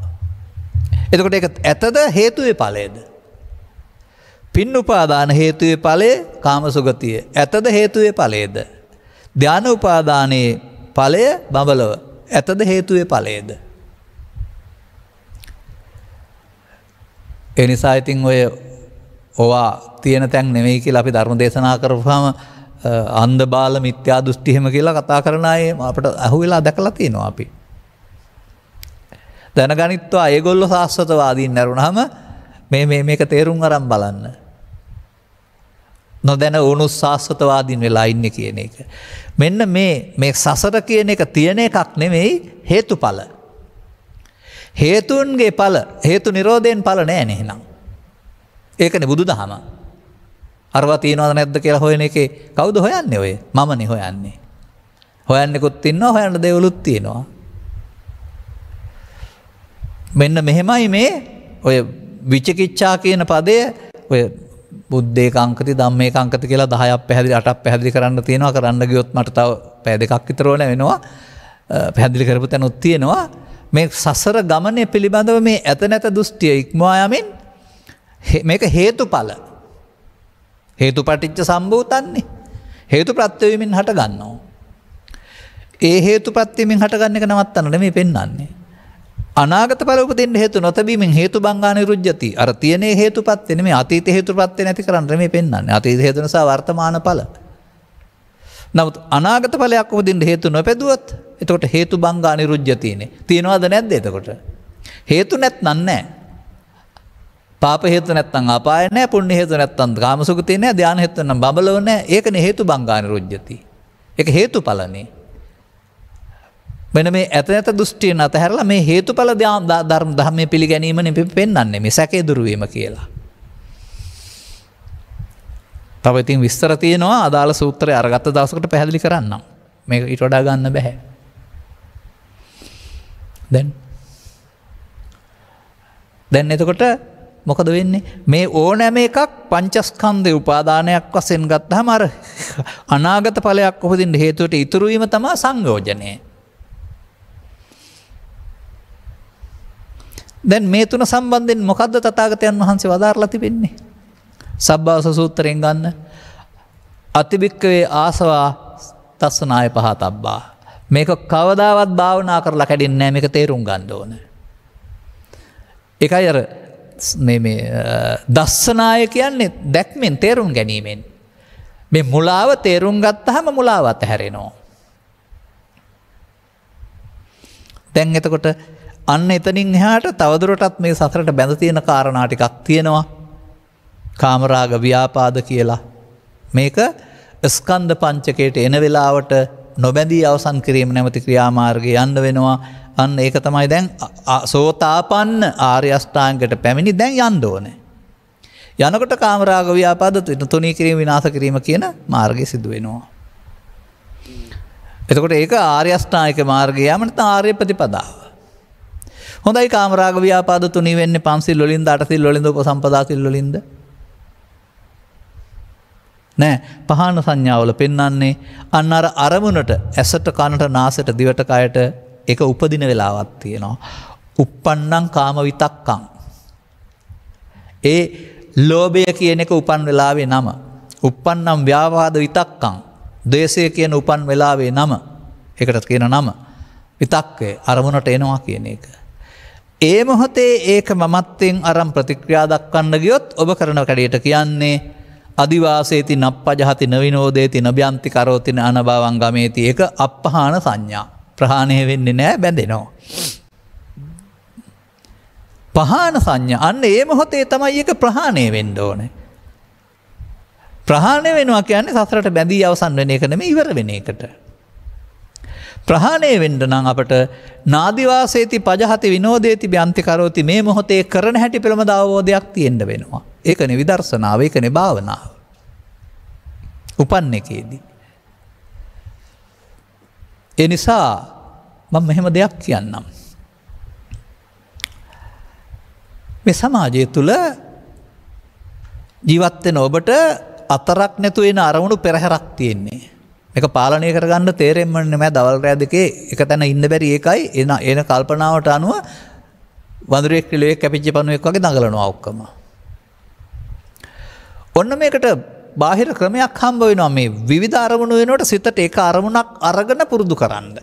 එතකොට ඒක ඇතද හේතුවේ ඵලයද? පින් උපාදාන හේතුවේ ඵලය කාමසුගතිය. ඇතද හේතුවේ ඵලයද? ධාන උපාදානයේ ඵලය බඹලව. ඇතද හේතුවේ ඵලයද? ඒ නිසා ඉතින් ඔය ඕවා තියෙන තැන් නෙමෙයි කියලා අපි ධර්ම දේශනා කරපුවාම අන්ධ බාල මිත්‍යා දෘෂ්ටි එහෙම කියලා කතා කරන අය අපිට අහුවෙලා දැකලා තියෙනවා අපි. දැනගනිත්වා ඒගොල්ලෝ සාස්වතවාදීන් නරුණාම මේක තේරුම් අරන් බලන්න. නොදැන වුණු සාස්වතවාදීන් වෙලා ඉන්නේ කියන එක. මෙන්න මේ සසර කියන එක තියෙන එකක් නෙමෙයි හේතුඵල. හේතුන්ගේ ඵල හේතු නිරෝධයෙන් ඵල නෑ නේනම්. ඒකනේ බුදුදහම. අරවා තියනවද නැද්ද කියලා හොයන එකේ කවුද හොයන්නේ ඔය? මමනේ හොයන්නේ. හොයන්නෙකුත් ඉන්නවා හොයන්න දේවලුත් තියෙනවා. මෙන්න මෙහෙමයි මේ ඔය විචිකිච්ඡා කියන පදය ඔය බුද්ධේකාංකති ධම්මේකාංකති කියලා 10ක් පැහැදිලි 8ක් පැහැදිලි කරන්න තියෙනවා. කරන්න ගියොත් මට තව පැය දෙකක් විතර ඕන වෙනවා. පැහැදිලි කරපු තැනුත් තියෙනවා. මේ සසර ගමනේ පිළිබඳව මේ ඇත නැත දෘෂ්ටිය ඉක්මවා යමින් මේක හේතුඵල. හේතුපටිච්ච සම්භූතන්නේ. හේතු ප්‍රත්‍ය වීමෙන් හට ගන්නවා. ඒ හේතු ප්‍රත්‍යයෙන් හට ගන්න එක නවත්තන්න නෙමෙයි පෙන්වන්නේ. අනාගත ඵල උපදින්න හේතු නොතැබීමෙන් හේතු බංගා නිරුද්ධති. අර තියෙන හේතුපත්‍ය නෙමෙයි අතීත හේතුපත්‍ය නැති කරන්න නෙමෙයි පෙන්වන්නේ. අතීත හේතු නිසා වර්තමාන ඵල. නමුත් අනාගත ඵලයක් උපදින්න හේතු නොපැදුවොත් එතකොට හේතු බංගා නිරුද්ධතිනේ. තියනවද නැද්ද එතකොට? හේතු නැත්නම් නැහැ. පාප හේතු නැත්නම් අපාය නැහැ, පුණ්‍ය හේතු නැත්නම් කාමසුගතිය නැහැ, ධාන හේතු නැත්නම් බබලව නැහැ. ඒකනේ හේතු බංගා නිරුද්ධති. ඒක හේතුඵලනේ. මෙන්න මේ ඇත දෘෂ්ටියෙන් අතහැරලා මේ හේතුඵල ධර්ම ධර්මයේ පිළිගැනීමනේ පෙන්වන්නේ මේ සැකේ දුරු වීම කියලා. තව ඉතින් විස්තර තියෙනවා අදාළ සූත්‍රය අරගත්ත දවසකට පැහැදිලි කරන්නම්. මේක ඊට වඩා ගන්න බෑ. දැන් එතකොට මොකද වෙන්නේ? මේ ඕනෑම එකක් පංචස්කන්ධේ උපාදානයක් වශයෙන් ගත්තාම අර අනාගත ඵලයක් උපදින්න හේතුවට ඉතුරු වීම තමයි සංයෝජනය. දැන් මේ තුන සම්බන්ධයෙන් මොකද්ද තථාගතයන් වහන්සේ වදාරලා තිබෙන්නේ? සබ්බාස සූත්‍රයෙන් ගන්න. අතිබික්කවේ ආසවා තස්සනාය පහතබ්බා. මේක කවදාවත් භාවනා කරලා කැඩෙන්නේ නැහැ. මේක තේරුම් ගන්න ඕන. ඒකයි අර මේ දස්සනාය කියන්නේ දැක්මෙන් තේරුම් ගැනීමෙන්. මේ මුලාව තේරුම් ගත්තාම මුලාව අතහැරෙනවා. දැන් එතකොට අන්න එතනින් එහාට තවදුරටත් මේ සතරට බැඳ තියෙන කාරණා ටිකක් තියෙනවා. කාමරාග ව්‍යාපාද කියලා. මේක ස්කන්ධ පංචකයට එන වෙලාවට නොබැඳී අවසන් කිරීම නැමැති ක්‍රියාමාර්ගයේ යන්න වෙනවා. අන්න ඒක තමයි දැන් සෝතාපන්න ආර්ය අෂ්ටාංගයට පැමිණි දැන් යන්න ඕනේ. යනකොට කාමරාග ව්‍යාපාද තුනී කිරීම විනාශ කිරීම කියන මාර්ගය සිදු වෙනවා. එතකොට ඒක ආර්ය අෂ්ටාංගික මාර්ගය යම නැත්නම් ආර්ය ප්‍රතිපදාව. හොඳයි කාමරාග ව්‍යාපාද තුනී වෙන්නේ පංචශීල වලින්ද අටශීල වලින්ද උපසම්පදා සීල වලින්ද? නෑ පහන සංඥාවල පෙන්වන්නේ අන්න අර අරමුණට ඇසට කනට නාසයට දිවට කයට ඒක උපදින වෙලාවක් තියෙනවා. uppannam කාම විතක්කං. ඒ ලෝභය කියන එක උපන් වෙලාවේ නම. uppannam ව්‍යාපාද විතක්කං. ද්වේෂය කියන උපන් වෙලාවේ නම. ඒකට කියන නම විතක්කේ අරමුණට එනවා කියන එක. ඒ මොහොතේ ඒක මමත්වෙන් අරන් ප්‍රතික්‍රියා දක්වන්න ගියොත් ඔබ කරන කඩේට කියන්නේ අදිවාසේති නප්පජහති නවිනෝදේති නභ්‍යන්ති කරෝති අනභවං ගමේති. ඒක අපහාන සංඥා. ප්‍රහාණය වෙන්නේ නැහැ, බැඳෙනවා. පහාන සංඥා අන්න ඒ මොහොතේ තමයි ඒක ප්‍රහාණය වෙන්න ඕනේ. ප්‍රහාණය වෙනවා කියන්නේ සසරට බැඳී අවසන් වෙන එක නෙමෙයි, ඉවර වෙන එකට. ප්‍රහාණය වෙන්න නම් අපට නාදිවාසේති පජහති විනෝදේති බ්‍යන්ති කරෝති මේ මොහොතේ කරන හැටි පිළිබඳ අවබෝධයක් තියෙන්න වෙනවා. ඒකනේ විදර්ශනාව, ඒකනේ භාවනාව. උපන් එකේදී. ඒ නිසා මම මෙහෙම දෙයක් කියන්නම්. මේ සමාජය තුළ ජීවත් වෙන ඔබට අතරක් නැතු වෙන අරමුණු පෙරහැරක් තියෙන්නේ. මේක පාලනය කරගන්න තේරෙන්නේ නැහැ. දවල් රැ දෙකේ එක තැන ඉන්න බැරි ඒකයි එන කල්පනාවට අනුව වඳුරෙක් කිලුවෙක් කැපිච්ච පණුවෙක් වගේ දඟලනවා ඔක්කොම. ඔන්න මේකට බාහිර ක්‍රමයක් හම්බ වෙනවා. මේ විවිධ අරමුණු වෙනකොට සිතට ඒක අරමුණක් අරගෙන පුරුදු කරන්න.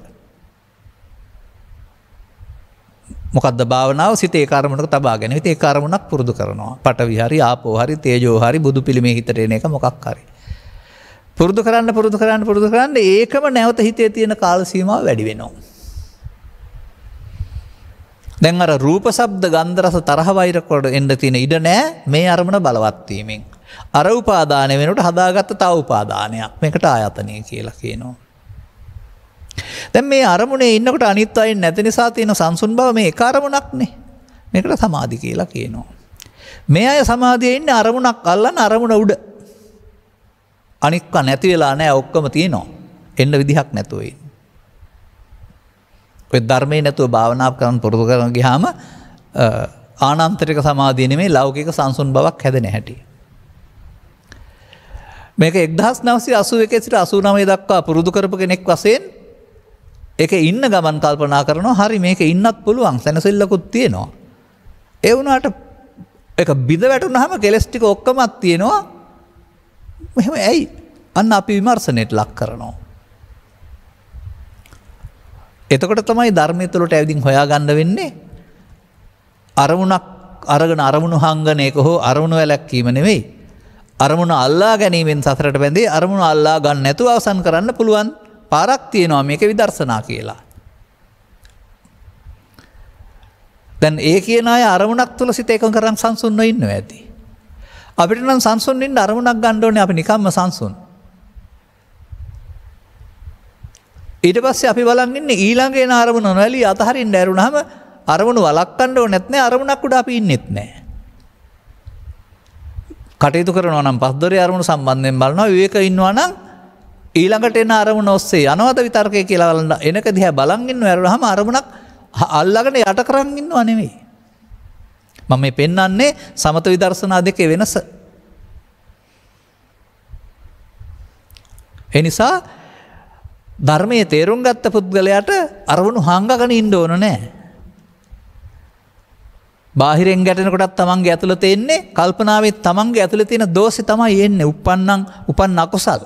මොකද්ද භාවනාව? සිත ඒක අරමුණක තබාගෙන ඉතින් ඒක අරමුණක් පුරුදු කරනවා. පඨවි හරි ආපෝ හරි තේජෝ හරි බුදු පිළිමේ හිතට එන එක මොකක් හරි. පුරුදු කරන්න ඒකම නැවත හිතේ තියෙන කාල සීමාව වැඩි වෙනවා. දැන් අර රූප ශබ්ද ගන්ධ රස තරහ වෛර කොට එන්න තියෙන ඉඩ නැහැ මේ අරමුණ බලවත් වීමෙන්. අර උපාදානය වෙනකොට හදාගත්ත තව උපාදානයක්. මේකට ආයතනය කියලා කියනවා. දැන් මේ අරමුණේ ඉන්නකොට අනිත් අයින් නැති නිසා තියෙන සංසුන් බව මේ එක අරමුණක්නේ. මේකට සමාධි කියලා කියනවා. මේ අය සමාධියේ ඉන්නේ අරමුණක් අල්ලන අරමුණ උඩ. අනික්ක නැති වෙලා නැහැ, ඔක්කොම තියෙනවා. එන්න විදිහක් නැතුව ඉන්නේ. ඔය ධර්මයේ නැතුව භාවනා කරන පුරුදු කරන ගියාම ආනන්තරික සමාධිය නෙමෙයි ලෞකික සංසුන් බවක් හැදෙන හැටි. මේක 1981 සිට 89 දක්වා පුරුදු කරපු කෙනෙක් වශයෙන් ඒකේ ඉන්න ගමන් කල්පනා කරනවා හරි මේක ඉන්නත් පුළුවන්, සැනසෙල්ලකුත් තියෙනවා. ඒ වුණාට ඒක බිඳ වැටුනහම කෙලස් ටික ඔක්කොමත් තියෙනවා. මෙහෙම ඇයි? අන්න අපි විමර්ශනයට ලක් කරනවා. එතකොට තමයි ධර්මයේ තුලට ඇවිදින් හොයාගන්න වෙන්නේ අරමුණක් අරගෙන අරමුණු හංගන එක හෝ අරමුණු වැළැක්වීම නෙවෙයි. අරමුණ අල්ලා ගැනීමෙන් සතරට බැඳී අරමුණ අල්ලා ගන්න නැතුව අවසන් කරන්න පුළුවන් පාරක් තියෙනවා. මේක විදර්ශනා කියලා. දැන් ඒ කියන අය අරමුණක් තුල සිත එකඟ කරන් සංසුන්ව ඉන්නවා ඇති. අපිට නම් සංසුන් වෙන්න අරමුණක් ගන්න ඕනේ. අපි නිකම්ම සංසුන්. ඊට පස්සේ අපි බලන් ඉන්නේ ඊළඟ එන අරමුණ නොඇලී අතහරින්න ඇරුණාම අරමුණු වළක්වන්න ඕනෙත් නැහැ අරමුණක් උඩ අපි ඉන්නෙත් නැහැ. කටයුතු කරනවා නම් පස්දොරේ අරමුණු සම්බන්ධයෙන් බලනවා විවේක ඉන්නවා නම් ඊළඟට එන අරමුණ ඔස්සේ යනවද විතර්කය කියලා බලන එනක දිහා බලන් ඉන්නවා ඇරුණාම අරමුණක් අල්ලගෙන යට කරන් ඉන්නව නෙවෙයි. මම මේ පෙන්වන්නේ සමත විදර්ශනා දෙකේ වෙනස. ඒ නිසා ධර්මයේ තේරුම් ගත්ත පුද්ගලයාට අරමුණු හංගගෙන ඉන්න ඕන නැහැ. බාහිරෙන් ගැටෙනකොටත් තමන්ගේ ඇතුළත එන්නේ කල්පනාවේ තමන්ගේ ඇතුළේ තියෙන දෝෂේ තමයි එන්නේ. උපන්න අකුසල්.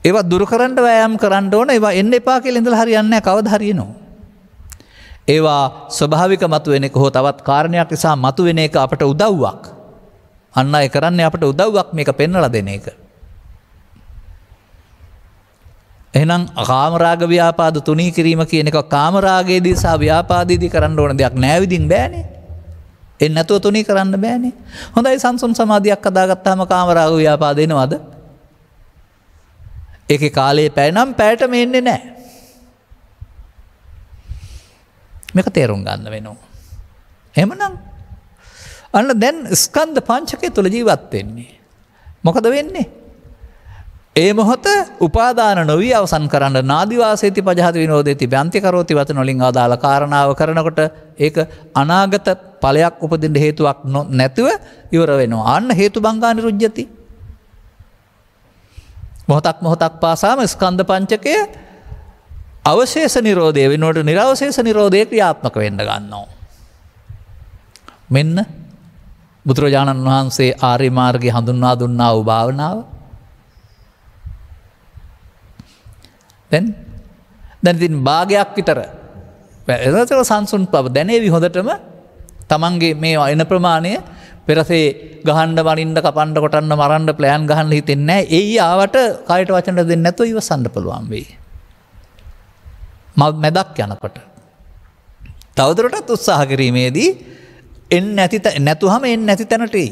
ඒවා දුරු කරන්න වෑයම් කරන්න ඕන. ඒවා එන්න එපා කියලා ඉඳලා හරියන්නේ නැහැ. කවදා හරියනවා. ඒවා ස්වභාවික මතුවෙන එක හෝ තවත් කාරණයක් නිසා මතුවෙන එක අපට උදව්වක්. අන්න අය කරන්නේ අපට උදව්වක් මේක පෙන්වලා දෙන එක. එහෙනම් කාමරාග ව්‍යාපාද තුනී කිරීම කියන එක කාමරාගයේදී සහ ව්‍යාපාදයේදී කරන්න ඕන දෙයක් නෑ විදිහින් බෑනේ. එන්නේ නැතුව තුනී කරන්න බෑනේ. හොඳයි සංසුන් සමාධියක් හදාගත්තාම කාමරාග ව්‍යාපාද එනවද? ඒකේ කාලේ පැය නම් පැයට මෙන්නේ නෑ. මේක තේරුම් ගන්න වෙනවා. එහෙමනම් අන්න දැන් ස්කන්ධ පංචකය තුල ජීවත් වෙන්නේ. මොකද වෙන්නේ? ඒ මොහොත උපාදාන නොවි අවසන් කරන්න නාදිවාසේති පජහත විනෝදේති බ්‍යන්ති කරෝති වචන වලින් ආදාළ කාරණාව කරනකොට ඒක අනාගත ඵලයක් උපදින්න හේතුවක් නැතුව ඉවර වෙනවා. අන්න හේතු බංගා නිරුජ්ජති. මොහොතක් පාසාම ස්කන්ධ පංචකය අවශේෂ නිරෝධය වෙනුවට නිරවශේෂ නිරෝධය ක්‍රියාත්මක වෙන්න ගන්නවා. මෙන්න බුදුරජාණන් වහන්සේ ආර්ය මාර්ගය හඳුන්වා දුන්නා වූ භාවනාව. දැන් ඉතින් භාගයක් විතර එතකොට සංසුන් බව දැනේවි හොඳටම තමන්ගේ මේ එන ප්‍රමාණය පෙරසේ ගහන්න වනින්න කපන්න කොටන්න මරන්න ප්ලෑන් ගහන්න හිතෙන්නේ නැහැ. එයි ආවට කායට වචන දෙන්නේ නැතුව ඉවසන්න පුළුවන් වෙයි. මැදක් යනකොට තවදුරටත් උත්සාහ කිරීමේදී නැතුවම එන්නේ නැති තැනට එයි.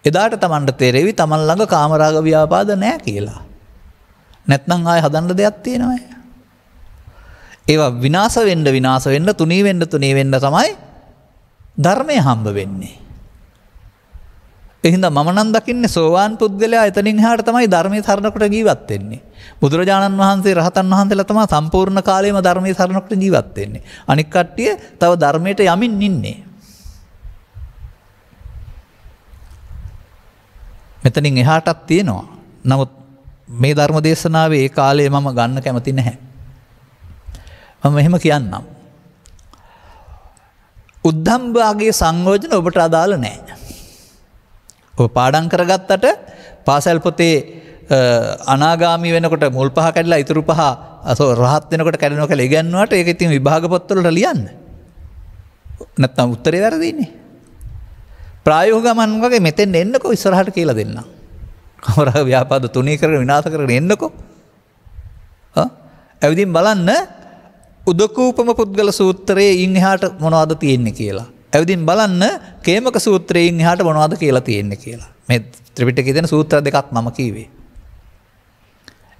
එදාට තමන්ට තේරෙවි තමන් ළඟ කාමරාග ව්‍යාපාද නැහැ කියලා. නැත්නම් ආය හදන්න දෙයක් තියෙනවා. ඒවා විනාශ වෙන්න තුනී වෙන්න තමයි ධර්මය හම්බ වෙන්නේ. එහෙනම් මම නම් දකින්නේ සෝවාන් පුද්ගලයා එතනින් එහාට තමයි ධර්මයේ සරණකට ජීවත් වෙන්නේ. බුදුරජාණන් වහන්සේ රහතන් වහන්සේලා තමයි සම්පූර්ණ කාලයම ධර්මයේ සරණකට ජීවත් වෙන්නේ. අනික් කට්ටිය තව ධර්මයට යමින් ඉන්නේ. මෙතනින් එහාටත් තියෙනවා. නමුත් මේ ධර්ම දේශනාවේ ඒ කාලේ මම ගන්න කැමති නැහැ. මම එහෙම කියන්නම්. උද්ධම් භාගයේ සංයෝජන ඔබට අදාළ නැහැ. ඔබ පාඩම් කරගත්තට පාසල් පොතේ අනාගාමී වෙනකොට මුල් පහ කැඩලා ඉතුරු පහ රහත් වෙනකොට කැඩෙනවා කියලා ඉගෙනුවාට ඒක ඉතින් විභාග පොත්වලට ලියන්න. නැත්තම් උත්තරේ වැරදිනේ. ප්‍රායෝගික ගමන් වගේ මෙතෙන් එන්නකෝ ඉස්සරහට කියලා දෙන්නම්. කාමරාග ව්‍යාපාද තුනී කරගෙන විනාශ කරගෙන එන්නකෝ. ඇවිදින් බලන්න උදකූපම පුද්ගල සූත්‍රයේ ඉන් එහාට මොනවද තියෙන්නේ කියලා. ඇවිදින් බලන්න කේමක සූත්‍රයේ ඉන් එහාට මොනවද කියලා තියෙන්නේ කියලා. මේ ත්‍රිපිටකයේ තියෙන සූත්‍ර දෙකක් මම කිව්වේ.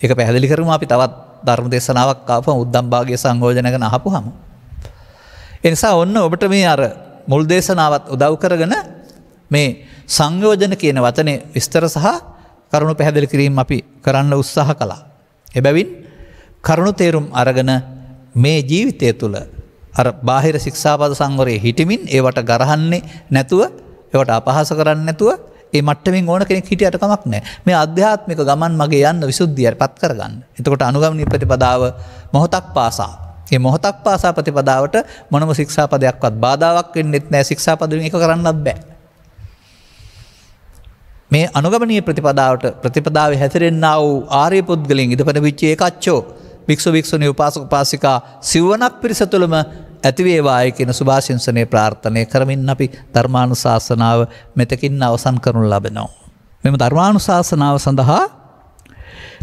ඒක පැහැදිලි කරමු අපි තවත් ධර්ම දේශනාවක් ආපුවම උද්දම් භාගයේ සංයෝජන ගැන අහපුවම. ඒ නිසා ඔන්න ඔබට මේ අර මුල් දේශනාවත් උදව් කරගෙන මේ සංයෝජන කියන වචනේ විස්තර සහ කරුණු පැහැදිලි කිරීම අපි කරන්න උත්සාහ කළා. එබැවින් කරුණු තේරුම් අරගෙන මේ ජීවිතය තුළ අර බාහිර ශික්ෂාපද සංවරයේ හිටමින් ඒවට ගරහන්නේ නැතුව ඒවට අපහාස කරන්නේ නැතුව ඒ මට්ටමින් ඕන කෙනෙක් හිටියට කමක් නැහැ. මේ ආධ්‍යාත්මික ගමන් මගේ යන්න විසුද්ධියටපත් කරගන්න. එතකොට අනුගමනීය ප්‍රතිපදාව මොහොතක් පාසා. මේ මොහොතක් පාසා ප්‍රතිපදාවට මොනම ශික්ෂාපදයක්වත් බාධාවක් වෙන්නේ නැහැ. ශික්ෂාපද වලින් එක කරන්නත් බෑ. මේ අනුගමනීය ප්‍රතිපදාවේ හැසිරෙන්නා වූ ආර්ය පුද්ගලයන් ඉදපන විච්ච ඒකච්චෝ භික්ෂු භික්ෂුණී උපාසක උපාසිකා සිවණක් පිරිස තුළම ඇති වේවායි කියන සුභාශිංසනයේ ප්‍රාර්ථනා කරමින් අපි ධර්මානුශාසනාව මෙතකින් අවසන් කරනු ලබනවා. මෙම ධර්මානුශාසනාව සඳහා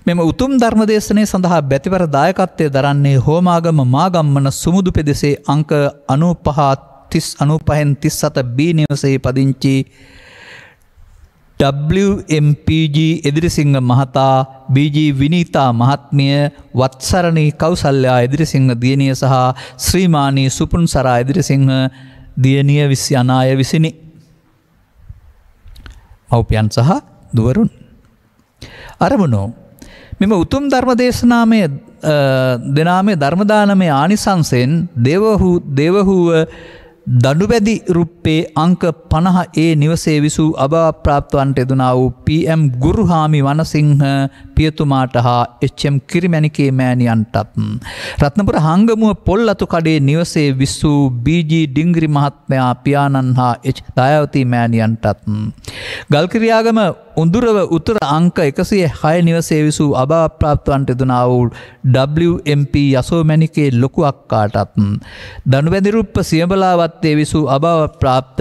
මෙම උතුම් ධර්මදේශනයේ සඳහා බැතිවර දායකත්වයේ දරන්නේ හෝමාගම මාගම්මන සුමුදු පෙදෙසේ අංක 95 35 37 B නිවසේ පදිංචි WMPG එදිරිසිංහ මහතා, BG විනීතා මහත්මිය, වත්සරණී කෞසල්‍යා එදිරිසිංහ දියණිය සහ ශ්‍රීමානී සුපුන්සරා එදිරිසිංහ දියණිය අනාය විසිනි. මව්පියන් සහ දුවරුන්. අරමුණු මෙම උතුම් ධර්මදේශනාමය දෙනාමේ ධර්මදානමේ ආනිසංසයෙන් දේවහුව දඩුබැදි රුප්පේ අංක 50A නිවසේ විසූ අභාවප්‍රාප්තවන්ට යෙදුනා වූ PM ගුරුහාමි වනසිංහ පියතුමාට හා HM කිරිමැණිකේ මෑණියන්ටත්, රත්නපුර හංගමුව පොල්ලතු කඩේ නිවසේ විසූ BG ඩිංග්‍රි මහත්මයා පියාණන් හා H දයාවතී මෑණියන්ටත්, ගල්කිරියාගම උඳුරව උතුර අංක 106 නිවසේ විසූ අභාවප්‍රාප්තවන්ට යෙදුනා වූ WMP යසෝමැණිකේ ලොකු අක්කාටත්, දඩුබැදි රුප්ප සියඹලාවත්තේ විසූ අභාවප්‍රාප්ත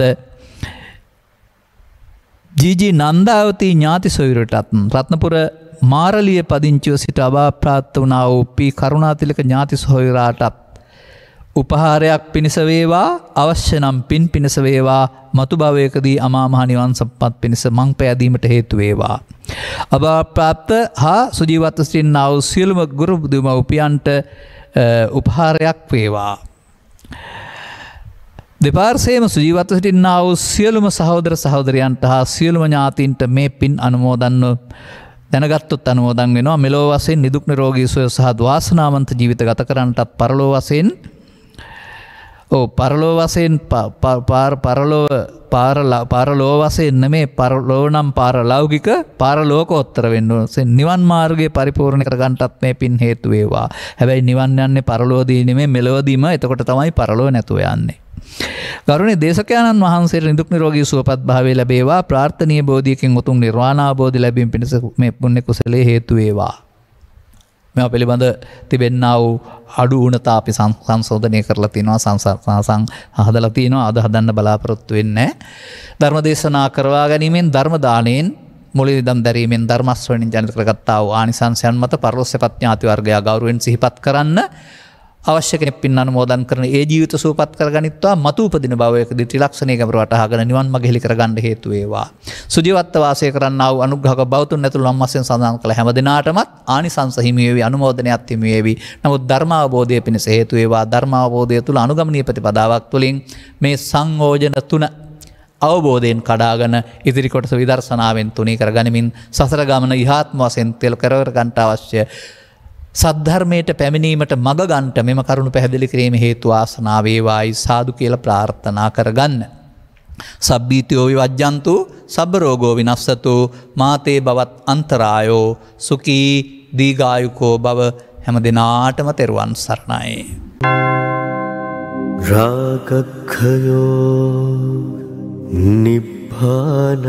GG නන්දාවතී ඥාති සොයුරටත්, රත්නපුර මාරලිය පදිංචිව සිට අභාවප්‍රාප්ත වුණා වූ P කරුණාතිලක ඥාති සොයුරාටත් උපහාරයක් පිණිස වේවා, අවශ්‍ය නම් පින් පිණිස වේවා, මතු භවයකදී අමා මහ නිවන් සම්පත් පිණිස මං පෑදීමට හේතු වේවා. අභාවප්‍රාප්ත හා සුජීවත්ව සිටින්නා වූ සියලුම ගුරු දෙමව්පියන්ට උපහාරයක් වේවා. දෙපාර්ශ්වයේම සුජීවත්ව සිටින්නා වූ සියලුම සහෝදර සහෝදරයන්ට හා සියලුම ඥාතීන්ට මේ පින් අනුමෝදන්ව දැනගත්තොත් අනුමෝදන් වෙනවා. මෙලොව වශයෙන් නිදුක් නිරෝගී සුවය සහ වාසනාවන්ත ජීවිත ගත කරන්නටත්, පරලොව වශයෙන් පාරලෝ වශයෙන් නෙමේ, පරලෝ නම් පාරලෞකික පාරලෝකෝත්තර වෙන්න ඕන. නිවන් මාර්ගයේ පරිපූර්ණ කරගන්නටත් මේ පින් හේතු වේවා. හැබැයි නිවන් යන්නේ පරලෝදී නෙමේ, මෙලොවදීම. එතකොට තමයි පරලෝ නැතුව යන්නේ. ගරුණීය දේශකයන්න් වහන්සේට නිදුක් නිරෝගී සුවපත් භාවය ලැබේවා. ප්‍රාර්ථනීය බෝධියකින් උතුම් නිර්වාණ අවබෝධය ලැබීම පිණිස මේ පුණ්‍ය කුසලයේ හේතු වේවා. මේවා පිළිබඳ තිබෙන්නා වූ අඩු උණතා අපි සංශෝධනය කරලා තිනවා, හදලා තිනවා. අද හදන්න බලාපොරොත්තු වෙන්නේ ධර්මදේශනා කරවා ගැනීමෙන්, ධර්ම දාණයෙන්, මුලින්දම් දැරීමෙන්, ධර්ම ශ්‍රවණයෙන් ජනිත කරගත්තා වූ ආනිසංසයන් මත පරලොස්සපත් ඥාති වර්ගය ගෞරවයෙන් සිහිපත් කරන්න. අවශ්‍ය කෙනෙක් පින් අනුමෝදන් කරන ඒ ජීවිත සූපත් කරගනිත්වා, මතු උපදින භවයකදී ත්‍රිලක්ෂණයේ ගැඹුර වටහාගෙන නිවන් මඟ හෙළි කරගන්න හේතු වේවා. සුජීවත්ව වාසය කරන්නා වූ අනුග්‍රහක බෞතුන් ඇතුළු නම් වශයෙන් සඳහන් කළ හැම දිනාටමත් ආනිසංස හිමි වේවි, අනුමෝදනයත් හිමි වේවි. නමුත් ධර්මාවබෝධය පිණිස හේතු වේවා. ධර්මාවබෝධය තුළ අනුගමනීය ප්‍රතිපදාවක් තුළින් මේ සංයෝජන තුන අවබෝධයෙන් කඩාගෙන ඉදිරි කොටස විදර්ශනාවෙන් තුනී කරගනිමින් සසර ගමන ඉහාත්ම වශයෙන් තෙල් කරවර ගන්නට අවශ්‍ය සද්ධර්මයට පැමිණීමට මඟ ගන්නට මෙම කරුණු පැහැදිලි කිරීම හේතු ආසනාව වේවායි සාදු කියලා ප්‍රාර්ථනා කරගන්න. සබ්බීතියෝ විවජ්ජන්තු සබ්බ රෝගෝ විනස්සතු මාතේ බවත් අන්තරායෝ සුඛී දීඝායුකෝ භව. හැම දිනාටම තෙරුවන් සරණයි. රාගක්ඛයෝ නිබ්බානං